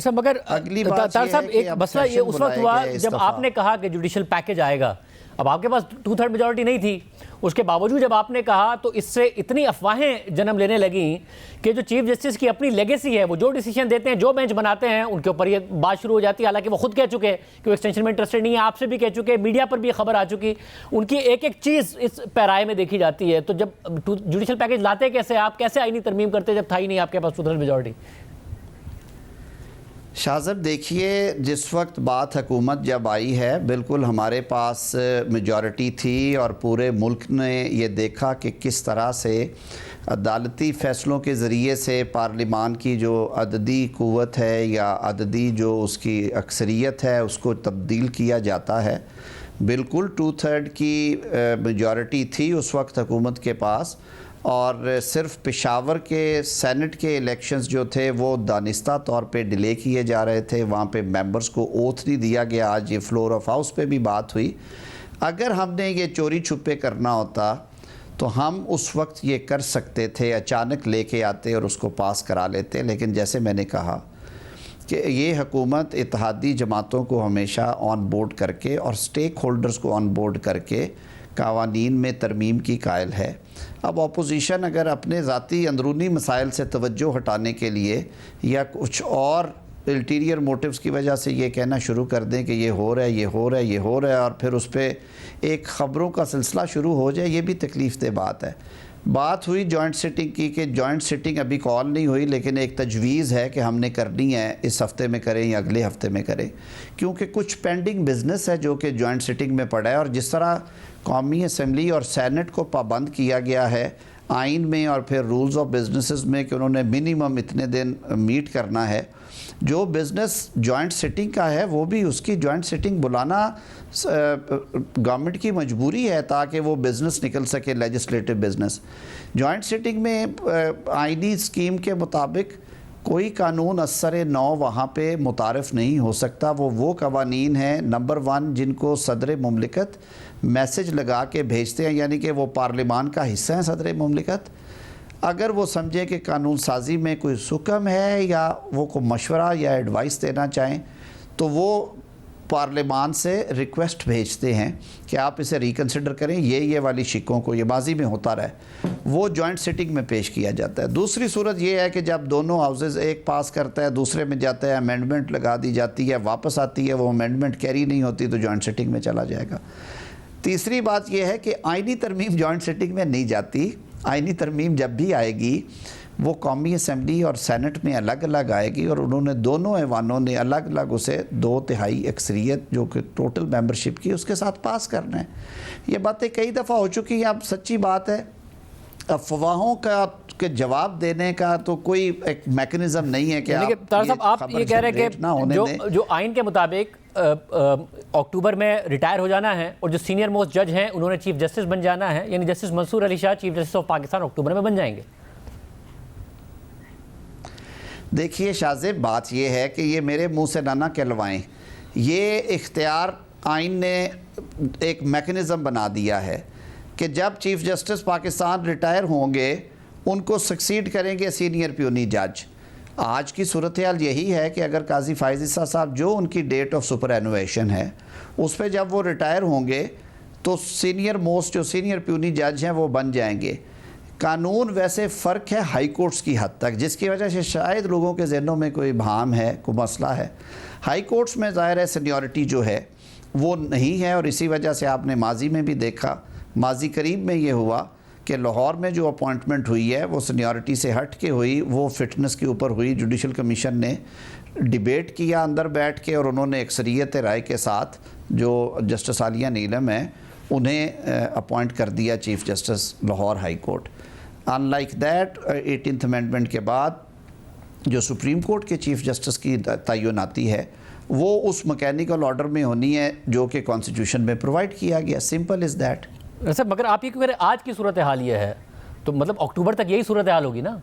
मगर अगली बात साहब एक मसला ये उस वक्त हुआ जब आपने कहा कि जुडिशल पैकेज आएगा, अब आपके पास 2/3 मेजॉरिटी नहीं थी, उसके बावजूद जब आपने कहा तो इससे इतनी अफवाहें जन्म लेने लगी कि जो चीफ जस्टिस की अपनी लेगेसी है, वो जो डिसीजन देते हैं, जो बेंच बनाते हैं, उनके ऊपर ये बात शुरू हो जाती है। हालांकि वो खुद कह चुके कि वो एक्सटेंशन में इंटरेस्टेड नहीं है, आपसे भी कह चुके, मीडिया पर भी खबर आ चुकी, उनकी एक एक चीज़ इस पैराए में देखी जाती है। तो जब जुडिशल पैकेज लाते कैसे, आप कैसे आईनी तरमीम करते जब था ही नहीं आपके पास 2/3 मेजॉरिटी? शाहज़ब देखिए, जिस वक्त बात हुकूमत जब आई है, बिल्कुल हमारे पास मेजॉरिटी थी और पूरे मुल्क ने ये देखा कि किस तरह से अदालती फ़ैसलों के ज़रिए से पार्लिमान की जो अददी क़ुव्वत है या अददी जो उसकी अक्सरियत है उसको तब्दील किया जाता है। बिल्कुल 2/3 की मेजॉरिटी थी उस वक्त हुकूमत के पास, और सिर्फ पेशावर के सेनेट के इलेक्शंस जो थे वो दानिस्ता तौर पे डिले किए जा रहे थे, वहाँ पे मेंबर्स को ओथ नहीं दिया गया। आज ये फ्लोर ऑफ हाउस पे भी बात हुई। अगर हमने ये चोरी छुपे करना होता तो हम उस वक्त ये कर सकते थे, अचानक लेके आते और उसको पास करा लेते। लेकिन जैसे मैंने कहा कि ये हुकूमत इत्तेहादी जमातों को हमेशा ऑन बोर्ड करके और स्टेक होल्डर्स को ऑन बोर्ड करके कवानीन में तरमीम की कायल है। अब अपोजिशन अगर अपने ज़ाती अंदरूनी मसाइल से तवज्जो हटाने के लिए या कुछ और अल्टीरियर मोटिव्स की वजह से ये कहना शुरू कर दें कि ये हो रहा है, ये हो रहा है, ये हो रहा है, और फिर उस पर एक ख़बरों का सिलसिला शुरू हो जाए, ये भी तकलीफ़ दे बात है। बात हुई जॉइंट सिटिंग की कि जॉइंट सिटिंग अभी कॉल नहीं हुई, लेकिन एक तजवीज़ है कि हमने करनी है, इस हफ़्ते में करें या अगले हफ़्ते में करें, क्योंकि कुछ पेंडिंग बिज़नेस है जो कि जॉइंट सिटिंग में पड़ा है। और जिस तरह कौमी असम्बली और सैनेट को पाबंद किया गया है आइन में और फिर रूल्स ऑफ बिजनेसेस में कि उन्होंने मिनिमम इतने दिन मीट करना है, जो बिज़नेस जॉइंट सिटिंग का है वो भी उसकी जॉइंट सिटिंग बुलाना गवर्नमेंट की मजबूरी है ताकि वो बिज़नेस निकल सके, लेजिस्लेटिव बिज़नेस। जॉइंट सिटिंग में आईनी स्कीम के मुताबिक कोई कानून असर नौ वहाँ पे मुतारफ़ नहीं हो सकता। वो कवानीन हैं नंबर 1 जिनको सदर मुमलिकत मैसेज लगा के भेजते हैं, यानी कि वो पार्लिमान का हिस्सा हैं सदर मुमलिकत। अगर वो समझे कि कानून साजी में कोई हुक्म है या वो को मशवरा या एडवाइस देना चाहें तो वो पार्लिमान से रिक्वेस्ट भेजते हैं कि आप इसे रिकन्सिडर करें, ये वाली शिकों को, ये माजी में होता रहा है, वो जॉइंट सिटिंग में पेश किया जाता है। दूसरी सूरत ये है कि जब दोनों हाउसेस एक पास करता है दूसरे में जाता है, अमेंडमेंट लगा दी जाती है, वापस आती है, वो अमेंडमेंट कैरी नहीं होती तो जॉइंट सिटिंग में चला जाएगा। तीसरी बात यह है कि आइनी तरमीम जॉइंट सिटिंग में नहीं जाती। आइनी तरमीम जब भी आएगी वो कौमी असम्बली और सैनेट में अलग अलग आएगी और उन्होंने दोनों ऐवानों ने अलग अलग उसे 2/3 अक्सरियत जो कि टोटल मेंबरशिप की उसके साथ पास करना है। ये बातें कई दफ़ा हो चुकी हैं, अब सच्ची बात है अफवाहों का के जवाब देने का तो कोई एक मैकेनिज्म नहीं है कि आप ये कह रहे हैं कि जो आइन के मुताबिक अक्टूबर में रिटायर हो जाना है और जो सीनियर मोस्ट जज हैं उन्होंने चीफ जस्टिस बन जाना है, यानी justice Mansoor Ali Shah chief justice of Pakistan अक्टूबर में बन जाएंगे। देखिए शाहजेब, बात यह है कि ये मेरे मुंह से ना कहलवाएं, ये इख्तियार आइन ने एक मैकेनिज़्म बना दिया है कि जब चीफ जस्टिस पाकिस्तान रिटायर होंगे उनको सक्सीड करेंगे सीनियर प्यूनी जज। आज की सूरत हाल यही है कि अगर काजी फायज़ ईसा साहब जो उनकी डेट ऑफ सुपर एनुएशन है उस पर जब वो रिटायर होंगे तो सीनियर मोस्ट जो सीनियर प्यूनी जज हैं वो बन जाएंगे। कानून वैसे फ़र्क है हाई कोर्ट्स की हद तक, जिसकी वजह से शायद लोगों के जहनों में कोई भाम है, कोई मसला है। हाई कोर्ट्स में ज़ाहिर है सीनियरिटी जो है वो नहीं है और इसी वजह से आपने माजी में भी देखा, माजी करीब में ये हुआ कि लाहौर में जो अपॉइंटमेंट हुई है वो सीनियरिटी से हट के हुई, वो फिटनेस के ऊपर हुई। जुडिशल कमीशन ने डिबेट किया अंदर बैठ के और उन्होंने अक्सरियत राय के साथ जो जस्टिस आलिया नीलम है उन्हें अपॉइंट कर दिया chief justice Lahore high court. Unlike that 18th amendment के बाद जो सुप्रीम कोर्ट के चीफ जस्टिस की तयनाती है वो उस मैकेनिकल ऑर्डर में होनी है जो कि कॉन्स्टिट्यूशन में प्रोवाइड किया गया। Simple is that. सर मगर आप ये क्यों कह रहे हैं आज की सूरत हाल ये है, तो मतलब अक्टूबर तक यही सूरत हाल होगी ना?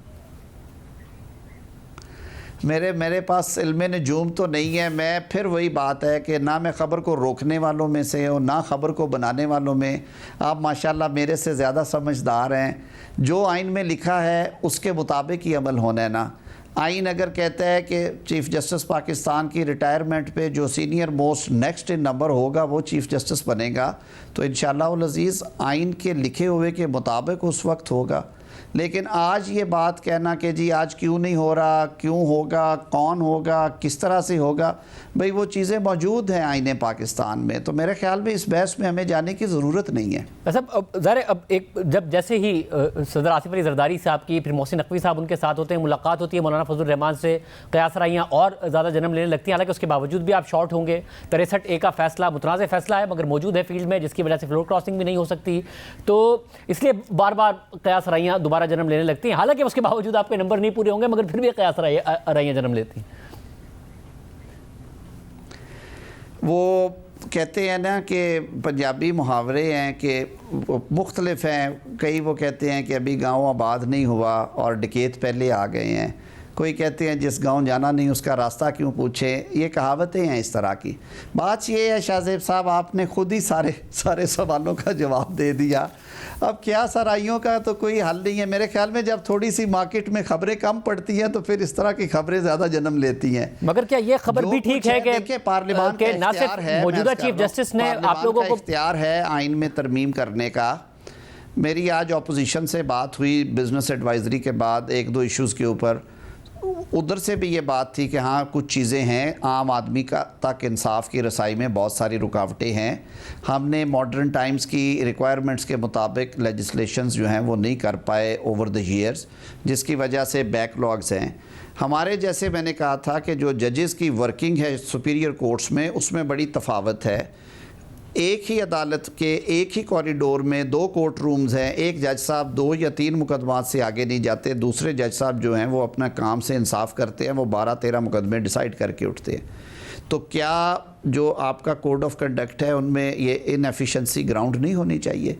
मेरे पास इल्मे नजूम तो नहीं है। मैं फिर वही बात है कि ना मैं ख़बर को रोकने वालों में से हूँ ना ख़बर को बनाने वालों में। आप माशाल्लाह मेरे से ज़्यादा समझदार हैं। जो आइन में लिखा है उसके मुताबिक ही अमल होना है ना। आइन अगर कहता है कि चीफ़ जस्टिस पाकिस्तान की रिटायरमेंट पे जो senior most next in number होगा वो चीफ़ जस्टिस बनेगा तो इंशाअल्लाह अज़ीज़ आइन के लिखे हुए के मुताबिक उस वक्त होगा। लेकिन आज ये बात कहना कि जी आज क्यों नहीं हो रहा, क्यों होगा, कौन होगा, किस तरह से होगा, भाई वो चीज़ें मौजूद हैं आईने पाकिस्तान में, तो मेरे ख्याल में इस बहस में हमें जाने की ज़रूरत नहीं है। सब ज़रा अब एक जब जैसे ही सदर आसिफ अली जरदारी साहब की फिर मोहसिन नकवी साहब उनके साथ होते हैं, मुलाकात होती है मौलाना फजल रहमान से, कयास राइयाँ और ज़्यादा जन्म लेने लगती हैं। हालांकि उसके बावजूद भी आप शॉर्ट होंगे। 63A का फैसला मुतनाज़ फैसला है मगर मौजूद है फील्ड में, जिसकी वजह से फ्लोर क्रॉसिंग भी नहीं हो सकती, तो इसलिए बार बार कयास राइयाँ दोबारा जन्म लेने लगती हैं। हालांकि उसके बावजूद आपके नंबर नहीं पूरे होंगे मगर फिर भी कयास राइयाँ जन्म लेती हैं। वो कहते हैं ना कि पंजाबी मुहावरे हैं कि मुख्तलिफ हैं। कई वो कहते हैं कि अभी गांव आबाद नहीं हुआ और डकैत पहले आ गए हैं। कोई कहते हैं जिस गांव जाना नहीं उसका रास्ता क्यों पूछे, ये कहावतें हैं इस तरह की। बात ये है शाहजेब साहब, आपने खुद ही सारे सवालों का जवाब दे दिया। अब क्या सराइयों का तो कोई हल नहीं है। मेरे ख्याल में जब थोड़ी सी मार्केट में खबरें कम पड़ती हैं तो फिर इस तरह की खबरें ज़्यादा जन्म लेती हैं। मगर क्या ये खबर भी ठीक है कि पार्लियामान के ना सिर्फ मौजूदा चीफ जस्टिस ने आप लोगों को इख्तियार है आइन में तरमीम करने का। मेरी आज अपोजिशन से बात हुई बिजनेस एडवाइजरी के बाद एक दो इश्यूज़ के ऊपर, उधर से भी ये बात थी कि हाँ कुछ चीज़ें हैं, आम आदमी का तक इंसाफ की रसाई में बहुत सारी रुकावटें हैं। हमने मॉडर्न टाइम्स की रिक्वायरमेंट्स के मुताबिक लेजिस्लेशंस जो हैं वो नहीं कर पाए ओवर द ईयर्स, जिसकी वजह से बैकलॉग्स हैं हमारे। जैसे मैंने कहा था कि जो जजेस की वर्किंग है सुपीरियर कोर्ट्स में, उसमें बड़ी तफावत है। एक ही अदालत के एक ही कॉरिडोर में 2 कोर्ट रूम्स हैं, एक जज साहब 2 या 3 मुकदमात से आगे नहीं जाते, दूसरे जज साहब जो हैं वो अपना काम से इंसाफ करते हैं, वो 12-13 मुकदमे डिसाइड करके उठते हैं। तो क्या जो आपका कोड ऑफ कंडक्ट है उनमें ये इनएफिशिएंसी ग्राउंड नहीं होनी चाहिए?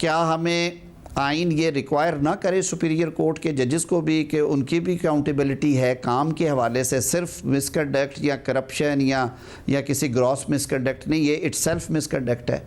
क्या हमें आइन ये रिक्वायर ना करे सुपीरियर कोर्ट के जजेस को भी कि उनकी भी अकाउंटेबिलिटी है काम के हवाले से, सिर्फ मिसकंडक्ट या करप्शन या किसी ग्रॉस मिसकंडक्ट नहीं, ये इटसेल्फ मिसकंडक्ट है।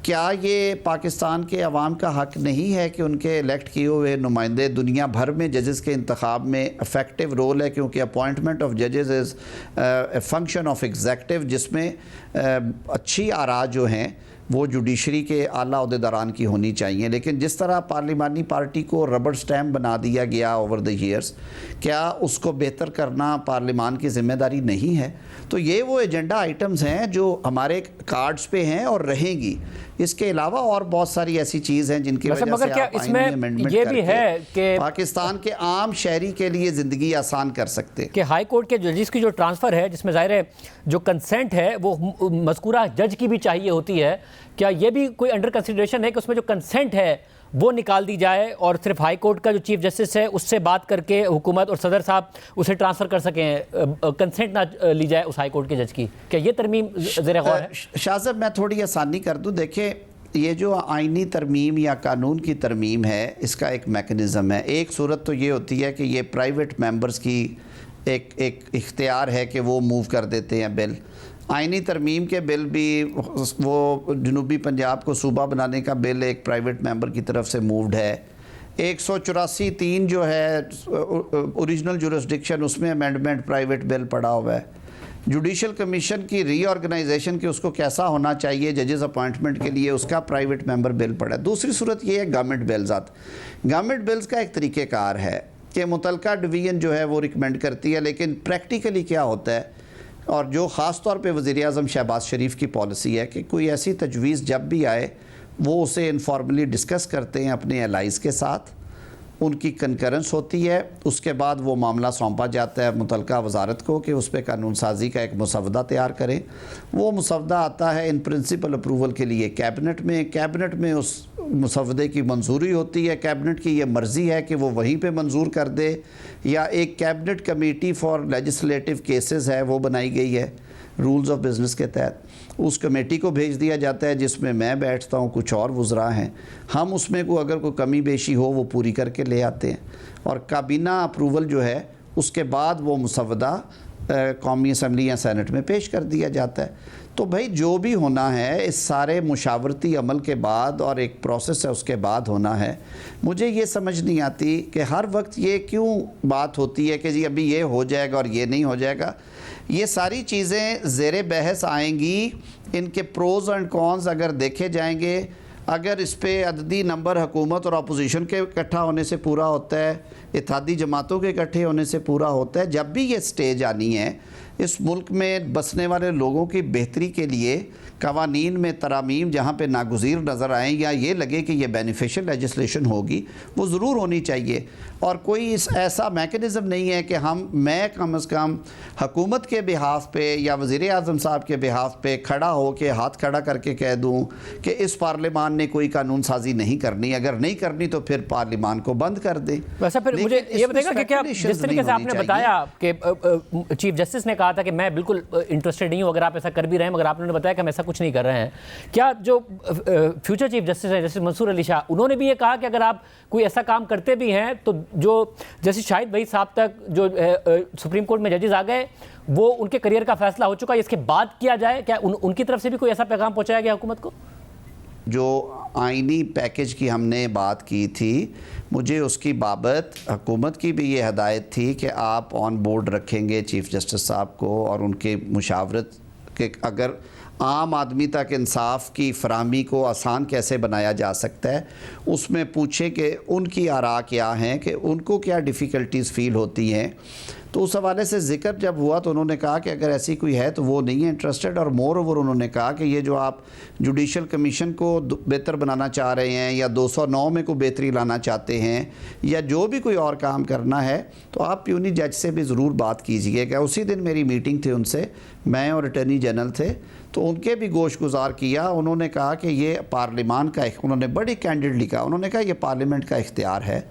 क्या ये पाकिस्तान के अवाम का हक नहीं है कि उनके इलेक्ट किए हुए नुमाइंदे दुनिया भर में जजेस के इंतखाब में इफ़ेक्टिव रोल है, क्योंकि अपॉइंटमेंट ऑफ जजेस is a function of executive, जिसमें अच्छी आरा जो हैं वो जुडिशरी के आला अहदेदारान की होनी चाहिए। लेकिन जिस तरह पार्लिमानी पार्टी को रबर स्टैम्प बना दिया गया ओवर द ईयर्स, क्या उसको बेहतर करना पार्लिमान की जिम्मेदारी नहीं है? तो ये वो एजेंडा आइटम्स हैं जो हमारे कार्ड्स पे हैं और रहेंगी। इसके अलावा और बहुत सारी ऐसी चीज़ हैं जिनकी वजह से क्या आप इसमें अमेंडमेंट ये भी है कि पाकिस्तान के आम शहरी के लिए ज़िंदगी आसान कर सकते हैं कि हाई कोर्ट के जजेस की जो ट्रांसफ़र है, जिसमें ज़ाहिर है जो कंसेंट है वो मज़कूरा जज की भी चाहिए होती है, क्या ये भी कोई अंडर कंसिडरेशन है कि उसमें जो कंसेंट है वो निकाल दी जाए और सिर्फ हाई कोर्ट का जो चीफ जस्टिस है उससे बात करके हुकूमत और सदर साहब उसे ट्रांसफ़र कर सकें, कंसेंट ना ली जाए उस हाई कोर्ट के जज की? क्या ये तरमीम ज़ेर गौर है? शाह साहब मैं थोड़ी आसानी कर दूं। देखिए ये जो आइनी तरमीम या कानून की तरमीम है, इसका एक मेकनिज़म है। एक सूरत तो ये होती है कि ये प्राइवेट मेंबर्स की एक इख्तियार है कि वो मूव कर देते हैं बिल। आइनी तरमीम के बिल भी, वो जनूबी पंजाब को सूबा बनाने का बिल एक प्राइवेट मेंबर की तरफ से मूव्ड है। 184(3) जो है ओरिजिनल जुरिस्डिक्शन, उसमें अमेंडमेंट प्राइवेट बिल पड़ा हुआ है। जुडिशल कमीशन की रीऑर्गेनाइजेशन के उसको कैसा होना चाहिए जजेस अपॉइंटमेंट के लिए, उसका प्राइवेट मेंबर बिल पड़ा है। दूसरी सूरत ये है गवर्नमेंट बिल्स आते। गवर्नमेंट बिल्स का एक तरीक़ेकार है कि मुतलका डिवीज़न जो है वो रिकमेंड करती है, लेकिन प्रैक्टिकली क्या होता है, और जो ख़ास तौर पे वज़ीर-ए-आज़म शहबाज शरीफ की पॉलिसी है कि कोई ऐसी तजवीज़ जब भी आए वो उसे इनफॉर्मली डिस्कस करते हैं अपने एलाइज़ के साथ, उनकी कंकरेंस होती है, उसके बाद वो मामला सौंपा जाता है मुतलका वजारत को कि उस पर कानून साजी का एक मुसवदा तैयार करें। वो मुसवदा आता है इन प्रिंसिपल अप्रूवल के लिए कैबिनेट में। कैबिनेट में उस मुसवदे की मंजूरी होती है। कैबिनेट की ये मर्ज़ी है कि वो वहीं पे मंजूर कर दे, या एक cabinet committee for legislative cases है वो बनाई गई है रूल्स ऑफ बिज़नेस के तहत। उस कमेटी को भेज दिया जाता है जिसमें मैं बैठता हूँ, कुछ और वज़रा हैं। हम उसमें को अगर कोई कमी बेशी हो वो पूरी करके ले आते हैं, और काबीना अप्रूवल जो है उसके बाद वो मुसवदा कौमी असम्बली या सेनेट में पेश कर दिया जाता है। तो भाई जो भी होना है इस सारे मुशावरती अमल के बाद, और एक प्रोसेस है उसके बाद होना है। मुझे ये समझ नहीं आती कि हर वक्त ये क्यों बात होती है कि जी अभी ये हो जाएगा और ये नहीं हो जाएगा। ये सारी चीज़ें ज़ेरे बहस आएंगी, इनके प्रोज़ एंड कॉन्स अगर देखे जाएंगे। अगर इस पर अददी नंबर हुकूमत और अपोजिशन के इकट्ठा होने से पूरा होता है, इत्तेहादी जमातों के इकट्ठे होने से पूरा होता है। जब भी ये स्टेज आनी है इस मुल्क में बसने वाले लोगों की बेहतरी के लिए, कवानीन में तरामीम जहाँ पे नागुज़ीर नज़र आएँ या ये लगे कि ये बेनिफिशियल लेजिस्लेशन होगी, वो ज़रूर होनी चाहिए। और कोई इस ऐसा मैकेनिज़्म नहीं है कि मैं कम अज़ कम हुकूमत के बिहाफ पे या वज़ीर-ए-आज़म साहब के बिहाफ पे खड़ा हो के हाथ खड़ा करके कह दूँ कि इस पार्लियामान ने कोई कानून साजी नहीं करनी, अगर नहीं करनी तो फिर पार्लियामान को बंद कर दें। वैसे फिर मुझे ये बताइएगा कि क्या जिस तरीके से आपने बताया कि चीफ जस्टिस ने कहा था कि मैं बिल्कुल इंटरेस्टेड नहीं हूँ अगर आप ऐसा कर भी रहे हैं, मगर आपने बताया कि हम ऐसा कुछ नहीं कर रहे हैं, क्या जो फ्यूचर चीफ जस्टिस हैं जस्टिस मंसूर अली शाह, उन्होंने भी ये कहा कि अगर आप कोई ऐसा काम करते भी हैं तो जो जैसे शाहिद वहीद साहब तक जो सुप्रीम कोर्ट में जजेस आ गए, वो उनके करियर का फैसला हो चुका है, इसके बाद किया जाए क्या? उनकी तरफ से भी कोई ऐसा पैगाम पहुंचाया गया हुकूमत को? जो आईनी पैकेज की हमने बात की थी, मुझे उसकी बाबत हुकूमत की भी ये हदायत थी कि आप ऑन बोर्ड रखेंगे चीफ़ जस्टिस साहब को और उनके मुशावरत के अगर आम आदमी तक इंसाफ की फराहमी को आसान कैसे बनाया जा सकता है, उसमें पूछें कि उनकी आरा क्या हैं, कि उनको क्या डिफ़िकल्टीज़ फ़ील होती हैं। तो उस हवाले से ज़िक्र जब हुआ तो उन्होंने कहा कि अगर ऐसी कोई है तो वो नहीं है इंटरेस्टेड, और मोर ओवर उन्होंने कहा कि ये जो आप जुडिशल कमीशन को बेहतर बनाना चाह रहे हैं या 209 में कोई बेहतरी लाना चाहते हैं या जो भी कोई और काम करना है, तो आप प्यूनी जज से भी ज़रूर बात कीजिएगा। उसी दिन मेरी मीटिंग थी उनसे, मैं और अटर्नी जनरल थे, तो उनके भी गोश गुजार किया। उन्होंने कहा कि ये पार्लियामान का, उन्होंने बड़ी कैंडिडली कहा, उन्होंने कहा ये पार्लियामेंट का इख्तियार है,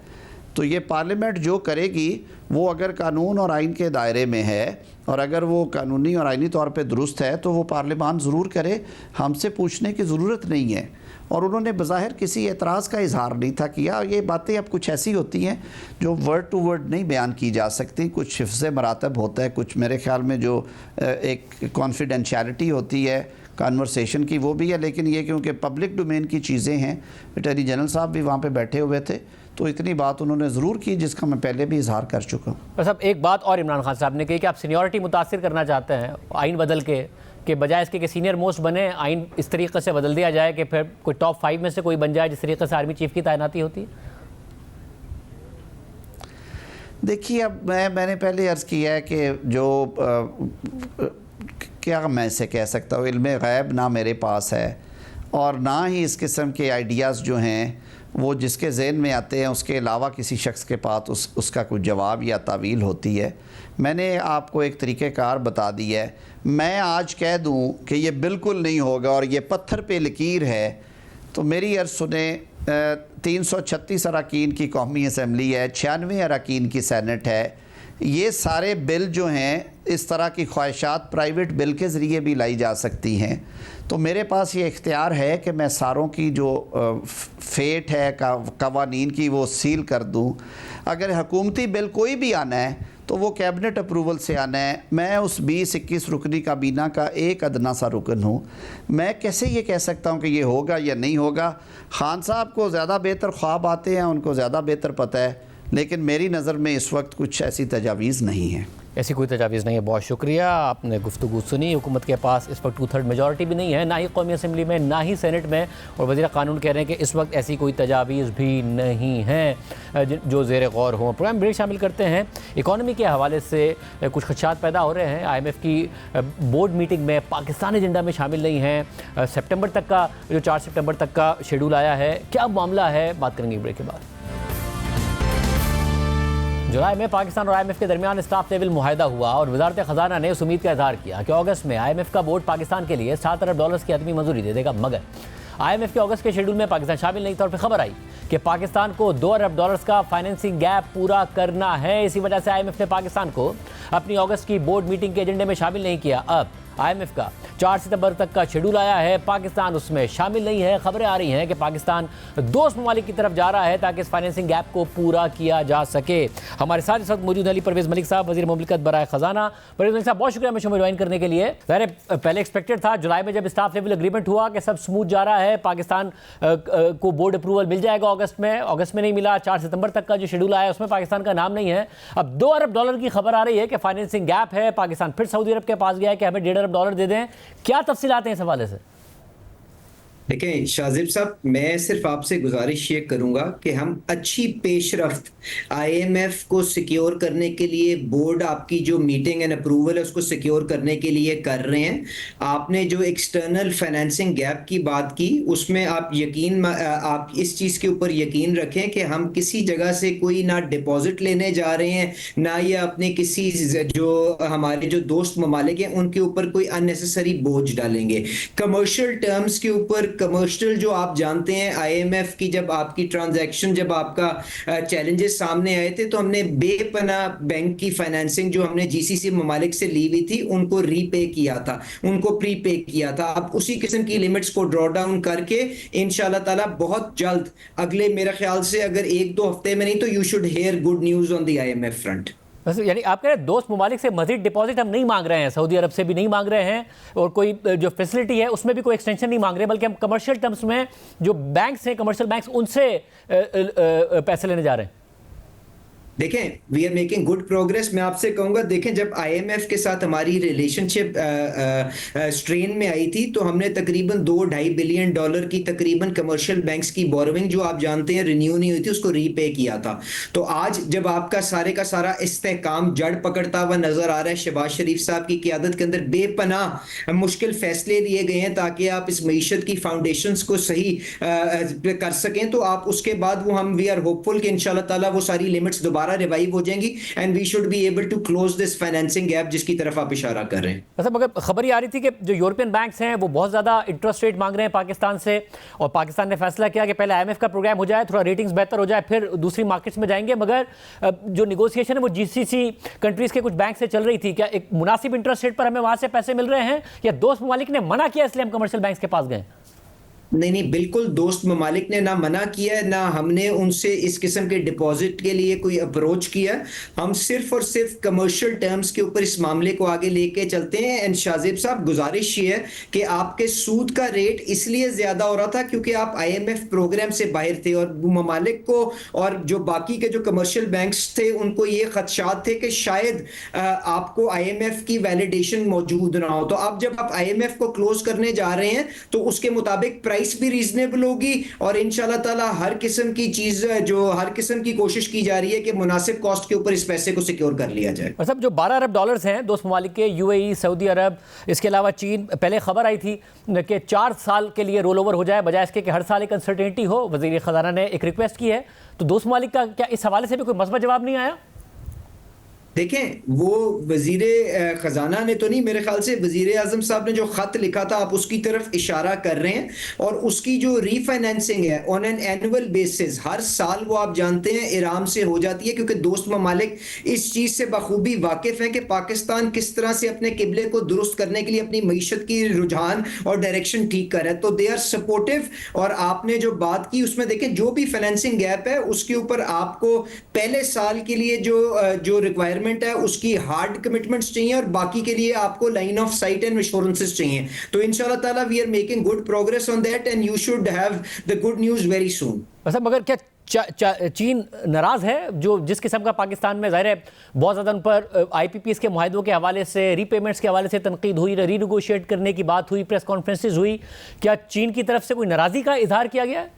तो ये पार्लियामेंट जो करेगी वो अगर कानून और आइन के दायरे में है और अगर वो कानूनी और आइनी तौर पे दुरुस्त है तो वो पार्लियामान ज़रूर करे, हमसे पूछने की ज़रूरत नहीं है। और उन्होंने बज़ाहिर किसी एतराज़ का इजहार नहीं था किया। ये बातें अब कुछ ऐसी होती हैं जो वर्ड टू वर्ड नहीं बयान की जा सकती, कुछ हिफ्ज़ मरातब होता है, कुछ मेरे ख़्याल में जो एक कॉन्फिडेंशियलिटी होती है कन्वर्सेशन की वो भी है, लेकिन ये क्योंकि पब्लिक डोमेन की चीज़ें हैं, अटॉर्नी जनरल साहब भी वहाँ पे बैठे हुए थे, तो इतनी बात उन्होंने ज़रूर की जिसका मैं पहले भी इजहार कर चुका हूँ। बस अब एक बात और इमरान खान साहब ने कही कि आप सीनियरिटी मुतासिर करना चाहते हैं आइन बदल के बजाय इसके कि सीनियर मोस्ट बने, आइन इस तरीके से बदल दिया जाए कि फिर कोई टॉप 5 में से कोई बन जाए जिस तरीके से आर्मी चीफ की तैनाती होती है। देखिए, अब मैंने पहले अर्ज़ किया है कि जो क्या मैं इसे कह सकता हूँ, इल्म गैब ना मेरे पास है और ना ही इस किस्म के आइडियाज़ जो हैं वो जिसके ज़हन में आते हैं उसके अलावा किसी शख्स के पास उसका कोई जवाब या तावील होती है। मैंने आपको एक तरीक़ेकार बता दिया है। मैं आज कह दूं कि ये बिल्कुल नहीं होगा और ये पत्थर पे लकीर है, तो मेरी अर्ज़ सुने, 336 अरकान की कौमी असम्बली है, 96 अरकान की सैनेट है। ये सारे बिल जो हैं इस तरह की ख्वाहिशात प्राइवेट बिल के ज़रिए भी लाई जा सकती हैं। तो मेरे पास ये इख्तियार है कि मैं सारों की जो फेट है कवानीन की वो सील कर दूं। अगर हुकूमती बिल कोई भी आना है तो वो कैबिनेट अप्रूवल से आना है। मैं उस 20-21 रुकनी काबीना का एक अदना सा रुकन हूँ। मैं कैसे ये कह सकता हूँ कि ये होगा या नहीं होगा? खान साहब को ज़्यादा बेहतर ख्वाब आते हैं, उनको ज़्यादा बेहतर पता है, लेकिन मेरी नज़र में इस वक्त कुछ ऐसी तजावीज़ नहीं है। ऐसी कोई तजावीज़ नहीं है। बहुत शुक्रिया, आपने गुफ्तगू सुनी। हुकूमत के पास इस वक्त 2/3 मेजॉरिटी भी नहीं है, ना ही कौमी असम्बली में ना ही सेनेट में, और वज़ीर कानून कह रहे हैं कि इस वक्त ऐसी कोई तजावीज़ भी नहीं है जो ज़ेर गौर हो। प्रोग्राम ब्रेक शामिल करते हैं। इकॉनमी के हवाले से कुछ खदशात पैदा हो रहे हैं। IMF की बोर्ड मीटिंग में पाकिस्तान एजेंडा में शामिल नहीं है। सितंबर तक का जो 4 सितंबर तक का शेड्यूल आया है, क्या मामला है, बात करेंगे ब्रेक के बाद। जुलाई में पाकिस्तान और IMF के दरमियान स्टाफ लेवल मुआहदा हुआ और वजारत ख़जाना ने उस उम्मीद का इजहार किया कि अगस्त में IMF का बोर्ड पाकिस्तान के लिए $7 अरब की हतमी मंजूरी दे देगा, मगर IMF के अगस्त के शेड्यूल में पाकिस्तान शामिल नहीं था और फिर खबर आई कि पाकिस्तान को $2 अरब का फाइनेंसिंग गैप पूरा करना है। इसी वजह से IMF ने पाकिस्तान को अपनी अगस्त की बोर्ड मीटिंग के एजेंडे में शामिल नहीं किया। अब IMF का 4 सितंबर तक का शेड्यूल आया है, पाकिस्तान उसमें शामिल नहीं है। खबरें आ रही हैं कि पाकिस्तान दोस्त ममालिक की तरफ जा रहा है ताकि इस फाइनेंसिंग गैप को पूरा किया जा सके। हमारे साथ इस वक्त मौजूद अली परवेज़ मलिक साहब, वज़ीर मुमलिकत बराए ख़जाना। परवेज़ मलिक साहब, बहुत शुक्रिया हमें ज्वाइन करने के लिए। पहले एक्सपेक्टेड था जुलाई में जब स्टाफ लेवल एग्रीमेंट हुआ कि सब स्मूथ जा रहा है, पाकिस्तान को बोर्ड अप्रूवल मिल जाएगा अगस्त में नहीं मिला। 4 सितंबर तक का जो शेड्यूल आया उसमें पाकिस्तान का नाम नहीं है। अब $2 अरब की खबर आ रही है कि फाइनेंसिंग गैप है, पाकिस्तान फिर सऊदी अरब के पास गया है कि हमें $1.5 अरब दे दें। क्या तफसीलात हैं इस हवाले से? देखें शाजिब साहब, मैं सिर्फ आपसे गुजारिश ये करूंगा कि हम अच्छी पेशरफ्त IMF को सिक्योर करने के लिए, बोर्ड आपकी जो मीटिंग एंड अप्रूवल है उसको सिक्योर करने के लिए कर रहे हैं। आपने जो एक्सटर्नल फाइनेंसिंग गैप की बात की उसमें आप आप इस चीज़ के ऊपर यकीन रखें कि हम किसी जगह से कोई ना डिपॉजिट लेने जा रहे हैं, ना ये अपने किसी जो हमारे जो दोस्त ममालिक हैं उनके ऊपर कोई अननेसेसरी बोझ डालेंगे। कमर्शियल टर्म्स के ऊपर कमर्शियल जो आप जानते हैं IMF की जब आपकी ट्रांजैक्शन जब आपका चैलेंजेस सामने आए थे तो हमने बेपनाह बैंक की फाइनेंसिंग जो हमने GCC ममालिक से ली हुई थी उनको रीपे किया था, उनको प्रीपे किया था। अब उसी किस्म की लिमिट्स को ड्रॉ डाउन करके इंशाल्लाह ताला बहुत जल्द अगले मेरे ख्याल से अगर 1-2 हफ्ते में नहीं तो you should hear good news on the IMF front. यानी आप कह रहे हैं दोस्त ममालिक से मजीद डिपॉजिट हम नहीं मांग रहे हैं, सऊदी अरब से भी नहीं मांग रहे हैं और कोई जो फैसिलिटी है उसमें भी कोई एक्सटेंशन नहीं मांग रहे, बल्कि हम कमर्शियल टर्म्स में जो बैंक्स हैं कमर्शियल बैंक्स उनसे पैसे लेने जा रहे हैं। देखें we are making good progress. मैं आपसे कहूंगा देखें जब IMF के साथ हमारी रिलेशनशिप स्ट्रेन में आई थी तो हमने तकरीबन $2-2.5 बिलियन की तकरीबन कमर्शियल बैंक्स की बोरोइंग जो आप जानते हैं रिन्यू नहीं हुई थी उसको रीपे किया था। तो आज जब आपका सारे का सारा इस्तेहकाम जड़ पकड़ता हुआ नजर आ रहा है शहबाज शरीफ साहब की क़यादत के अंदर बेपनाह मुश्किल फैसले लिए गए हैं ताकि आप इस मईशत की फाउंडेशंस को सही कर सकें, तो आप उसके बाद वो हम वी आर होपफुल कि इंशाल्लाह ताला वो सारी लिमिट्स दोबारा रिवाइव हो जाएंगी and we should be able to close this financing gap जिसकी तरफ आप इशारा कर रहे हैं। मतलब अगर खबर ये आ रही थी कि जो यूरोपियन बैंक्स हैं वो बहुत ज़्यादा इंटरेस्ट रेट मांग रहे हैं पाकिस्तान से और पाकिस्तान ने फैसला किया कि पहले IMF का प्रोग्राम हो जाए, थोड़ा रेटिंग्स बेहतर हो जाए, फिर दूसरी मार्केट्स में जाएंगे, मगर जो निगोशिएशन है वो GCC कंट्रीज़ के कुछ बैंक से चल रही थी। क्या एक मुनासिब इंटरेस्ट रेट पर हमें वहाँ से पैसे मिल रहे हैं या दोस्त ममालिक ने मना किया इसलिए हम कमर्शियल बैंक्स के पास गए? नहीं, बिल्कुल दोस्त ममालिक ने ना मना किया है ना हमने उनसे इस किस्म के डिपॉजिट के लिए कोई अप्रोच किया। हम सिर्फ और सिर्फ कमर्शियल टर्म्स के ऊपर इस मामले को आगे लेके चलते हैं। एंड शाहजेब साहब गुजारिश ये है कि आपके सूद का रेट इसलिए ज्यादा हो रहा था क्योंकि आप IMF प्रोग्राम से बाहर थे और ममालिक को और जो बाकी के जो कमर्शियल बैंक्स थे उनको ये खदशात थे कि शायद आपको IMF की वैलिडेशन मौजूद ना हो। तो अब जब आप IMF को क्लोज करने जा रहे हैं तो उसके मुताबिक प्राइस भी रीजनेबल होगी और इंशाल्लाह ताला हर किस्म की चीज जो हर किस्म की कोशिश की जा रही है कि मुनासिब कॉस्ट के ऊपर इस पैसे को सिक्योर कर लिया जाए। मतलब जो $12 अरब हैं दोस्त ममालिक के UAE, सऊदी अरब, इसके अलावा चीन, पहले खबर आई थी कि 4 साल के लिए रोल ओवर हो जाए बजाय इसके कि हर साल एक अनसर्टेनिटी हो। वज़ीर ख़ज़ाना ने एक रिक्वेस्ट की है, तो दोस्त ममालिक का क्या इस हवाले से भी कोई मस्बत जवाब नहीं आया? देखें वो वजीर खजाना ने तो नहीं, मेरे ख्याल से वजीर आजम साहब ने जो खत लिखा था आप उसकी तरफ इशारा कर रहे हैं और उसकी जो रीफाइनेंसिंग है ऑन एन एनुअल बेसिस हर साल वो आप जानते हैं आराम से हो जाती है क्योंकि दोस्त ममालिक इस चीज से बखूबी वाकिफ है कि पाकिस्तान किस तरह से अपने किबले को दुरुस्त करने के लिए अपनी मईशत की रुझान और डायरेक्शन ठीक कर रहा है, तो दे आर सपोर्टिव। और आपने जो बात की उसमें देखें जो भी फाइनेंसिंग गैप है उसके ऊपर आपको पहले साल के लिए जो रिक्वायरमेंट है उसकी हार्ड कमिटमेंट्स चाहिए और बाकी के लिए आपको line of sight and assurances चाहिए। तो इंशाल्लाह ताला we are making good progress on that and you should have the good news very soon. मतलब मगर क्या चीन नाराज है जो जिस किस्म का पाकिस्तान में ज़ाहिर है बहुत ज़्यादा उन पर IPPs के मुआहदों के हवाले से, रीपेमेंट्स के हवाले से तनकीद हुई, रीनेगोशिएट करने की बात हुई, प्रेस कॉन्फ्रेंसेज हुई, क्या चीन की तरफ से कोई नाराज़गी का इजहार किया गया है?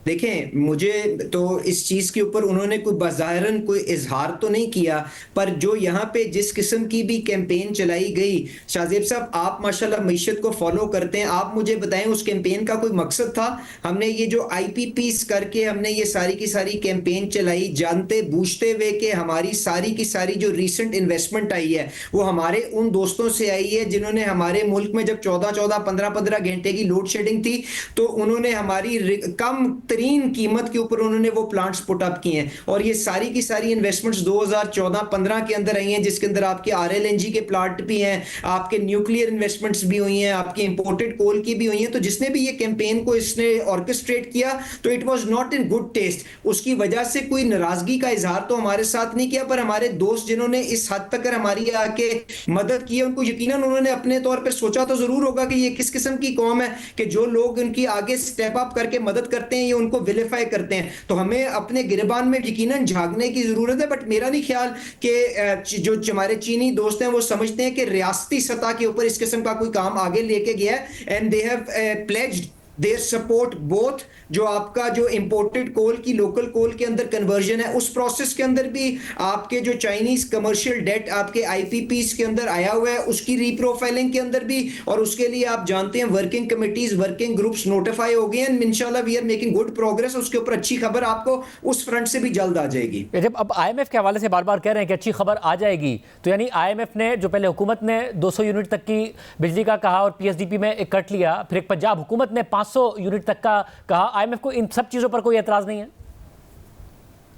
देखें मुझे तो इस चीज़ के ऊपर उन्होंने कोई बज़ाहिरन कोई इजहार तो नहीं किया, पर जो यहाँ पे जिस किस्म की भी कैंपेन चलाई गई, शाहजेब साहब आप माशाल्लाह मईशत को फॉलो करते हैं, आप मुझे बताएं उस कैंपेन का कोई मकसद था? हमने ये जो IPPs करके हमने ये सारी की सारी कैंपेन चलाई जानते बूझते हुए कि हमारी सारी की सारी जो रिसेंट इन्वेस्टमेंट आई है वो हमारे उन दोस्तों से आई है जिन्होंने हमारे मुल्क में जब 14-14, 15-15 घंटे की लोड शेडिंग थी तो उन्होंने हमारी कम तरीन कीमत के ऊपर उन्होंने वो प्लांट्स पुट अप किए हैं और ये सारी की सारी इन्वेस्टमेंट्स 2014-15 के अंदर आई हैं जिसके अंदर आपके RLNG के प्लांट भी हैं, आपके न्यूक्लियर इन्वेस्टमेंट्स भी हुई हैं, आपकी इंपोर्टेड कोल की भी हुई हैं। तो जिसने भी ये कैंपेन को इसने ऑर्केस्ट्रेट किया तो it was not in good taste, उसकी वजह से कोई नाराजगी का इजहार तो हमारे साथ नहीं किया, पर हमारे दोस्त जिन्होंने इस हद तक हमारी आके मदद की है उनको यकीनन उन्होंने अपने तौर पर सोचा तो जरूर होगा कि ये किस किस्म की कौम है कि जो लोग उनकी आगे स्टेप अप करके मदद करते हैं ये उनको विलिफाई करते हैं। तो हमें अपने गिरबान में यकीनन झांकने की जरूरत है, बट मेरा नहीं ख्याल कि जो हमारे चीनी दोस्त हैं वो समझते हैं कि रियासती सतह के ऊपर इस किस्म का कोई काम आगे लेके गया है and they have pledged their support both जो आपका जो इंपोर्टेड कोल की लोकल कोल के अंदर कन्वर्जन है, उस प्रोसेस के अंदर भी आपके जो चाइनीज कमर्शियल डेट आपके आईपीपीस के अंदर आया हुआ है, उसकी रीप्रोफाइलिंग के अंदर भी, और उसके लिए आप जानते हैं working committees working groups notify हो गए हैं। इंशाल्लाह we are making good progress. उसके ऊपर अच्छी खबर आपको उस फ्रंट से भी जल्द आ जाएगी। जब अब आईएमएफ के हवाले से बार बार कह रहे हैं कि अच्छी खबर आ जाएगी, तो यानी आईएमएफ ने जो पहले हुकूमत ने 200 यूनिट तक की बिजली का कहा और पीएसडीपी में एक कट लिया, फिर एक पंजाब हुकूमत ने 500 यूनिट तक का कहा, आईएमएफ को इन सब चीजों पर कोई एतराज नहीं है?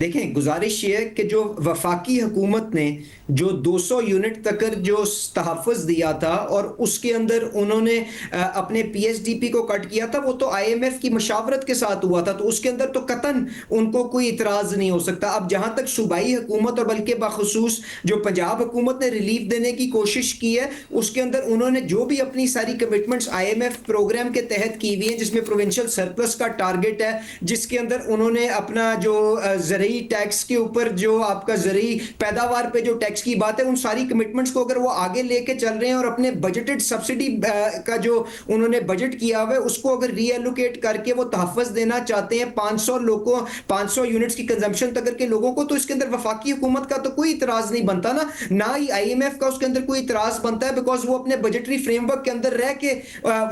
देखें, गुजारिश ये है कि जो वफाकी हुकूमत ने जो 200 यूनिट तक जो तहफ़्फ़ुज़ दिया था और उसके अंदर उन्होंने अपने पीएसडीपी को कट किया था, वो तो आईएमएफ की मशावरत के साथ हुआ था, तो उसके अंदर तो कतन उनको कोई इतराज़ नहीं हो सकता। अब जहाँ तक सूबाई हुकूमत और बल्कि बखुसूस जो पंजाब हुकूमत ने रिलीफ देने की कोशिश की है, उसके अंदर उन्होंने जो भी अपनी सारी कमिटमेंट्स आईएमएफ प्रोग्राम के तहत की हुई हैं, जिसमें प्रोविंशियल सरप्लस का टारगेट है, जिसके अंदर उन्होंने अपना जो टैक्स के ऊपर जो आपका ज़रूरी पैदावार पे जो टैक्स की बात है, उन सारी कमिटमेंट्स को अगर वो आगे लेके चल रहे हैं और अपने बजटेड सब्सिडी का जो उन्होंने बजट किया हुआ है उसको अगर रीएलोकेट करके वो तहफ़्फ़ुज़ देना चाहते हैं 500 लोगों 500 यूनिट्स की कंजम्पशन तक के लोगों को, तो इसके अंदर वफाकी हुकूमत का तो कोई इतराज़ नहीं बनता ना ही आईएमएफ का उसके अंदर कोई इतराज़ बनता है, बिकॉज वो अपने बजटरी फ्रेमवर्क के अंदर रह के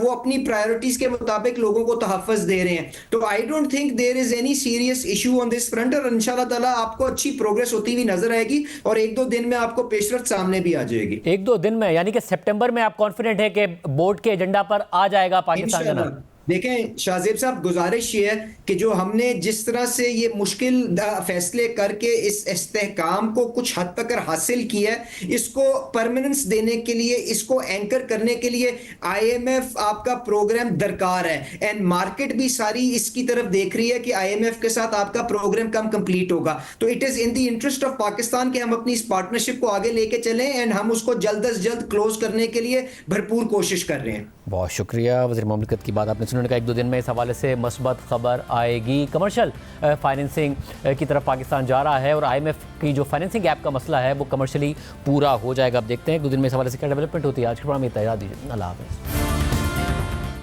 वो अपनी प्रायोरिटीज के मुताबिक लोगों को तहफ़्फ़ुज़ दे रहे हैं। तो I don't think there is any serious issue on this front, और इंशाल्लाह ताला आपको अच्छी प्रोग्रेस होती हुई नजर आएगी और 1-2 दिन में आपको पेशरफ्त सामने भी आ जाएगी। 1-2 दिन में, यानी कि सितंबर में आप कॉन्फिडेंट है कि बोर्ड के एजेंडा पर आ जाएगा पाकिस्तान का नाम? देखें शाहजेब साहब, गुजारिश ये है कि जो हमने जिस तरह से ये मुश्किल फैसले करके इस इस्तेहकाम को कुछ हद तक हासिल किया है, इसको परमानेंस देने के लिए, इसको एंकर करने के लिए आईएमएफ आपका प्रोग्राम दरकार है, एंड मार्केट भी सारी इसकी तरफ देख रही है कि आईएमएफ के साथ आपका प्रोग्राम कम कंप्लीट होगा। तो it is in the interest of Pakistan कि हम अपनी इस पार्टनरशिप को आगे लेके चलें, एंड हम उसको जल्द अज जल्द क्लोज करने के लिए भरपूर कोशिश कर रहे हैं। बहुत शुक्रिया वज़ीर ममलिकत की बात आपने सुनने का। 1-2 दिन में इस हवाले से मस्बत खबर आएगी। कमर्शियल फाइनेंसिंग की तरफ पाकिस्तान जा रहा है और आईएमएफ की जो फाइनेंसिंग गैप का मसला है वो कमर्शियली पूरा हो जाएगा। अब देखते हैं 1-2 दिन में इस हवाले से क्या डेवलपमेंट होती है। आज के प्रोग्राम में इतना दीजिए। अल्लाह हाफ़िज़।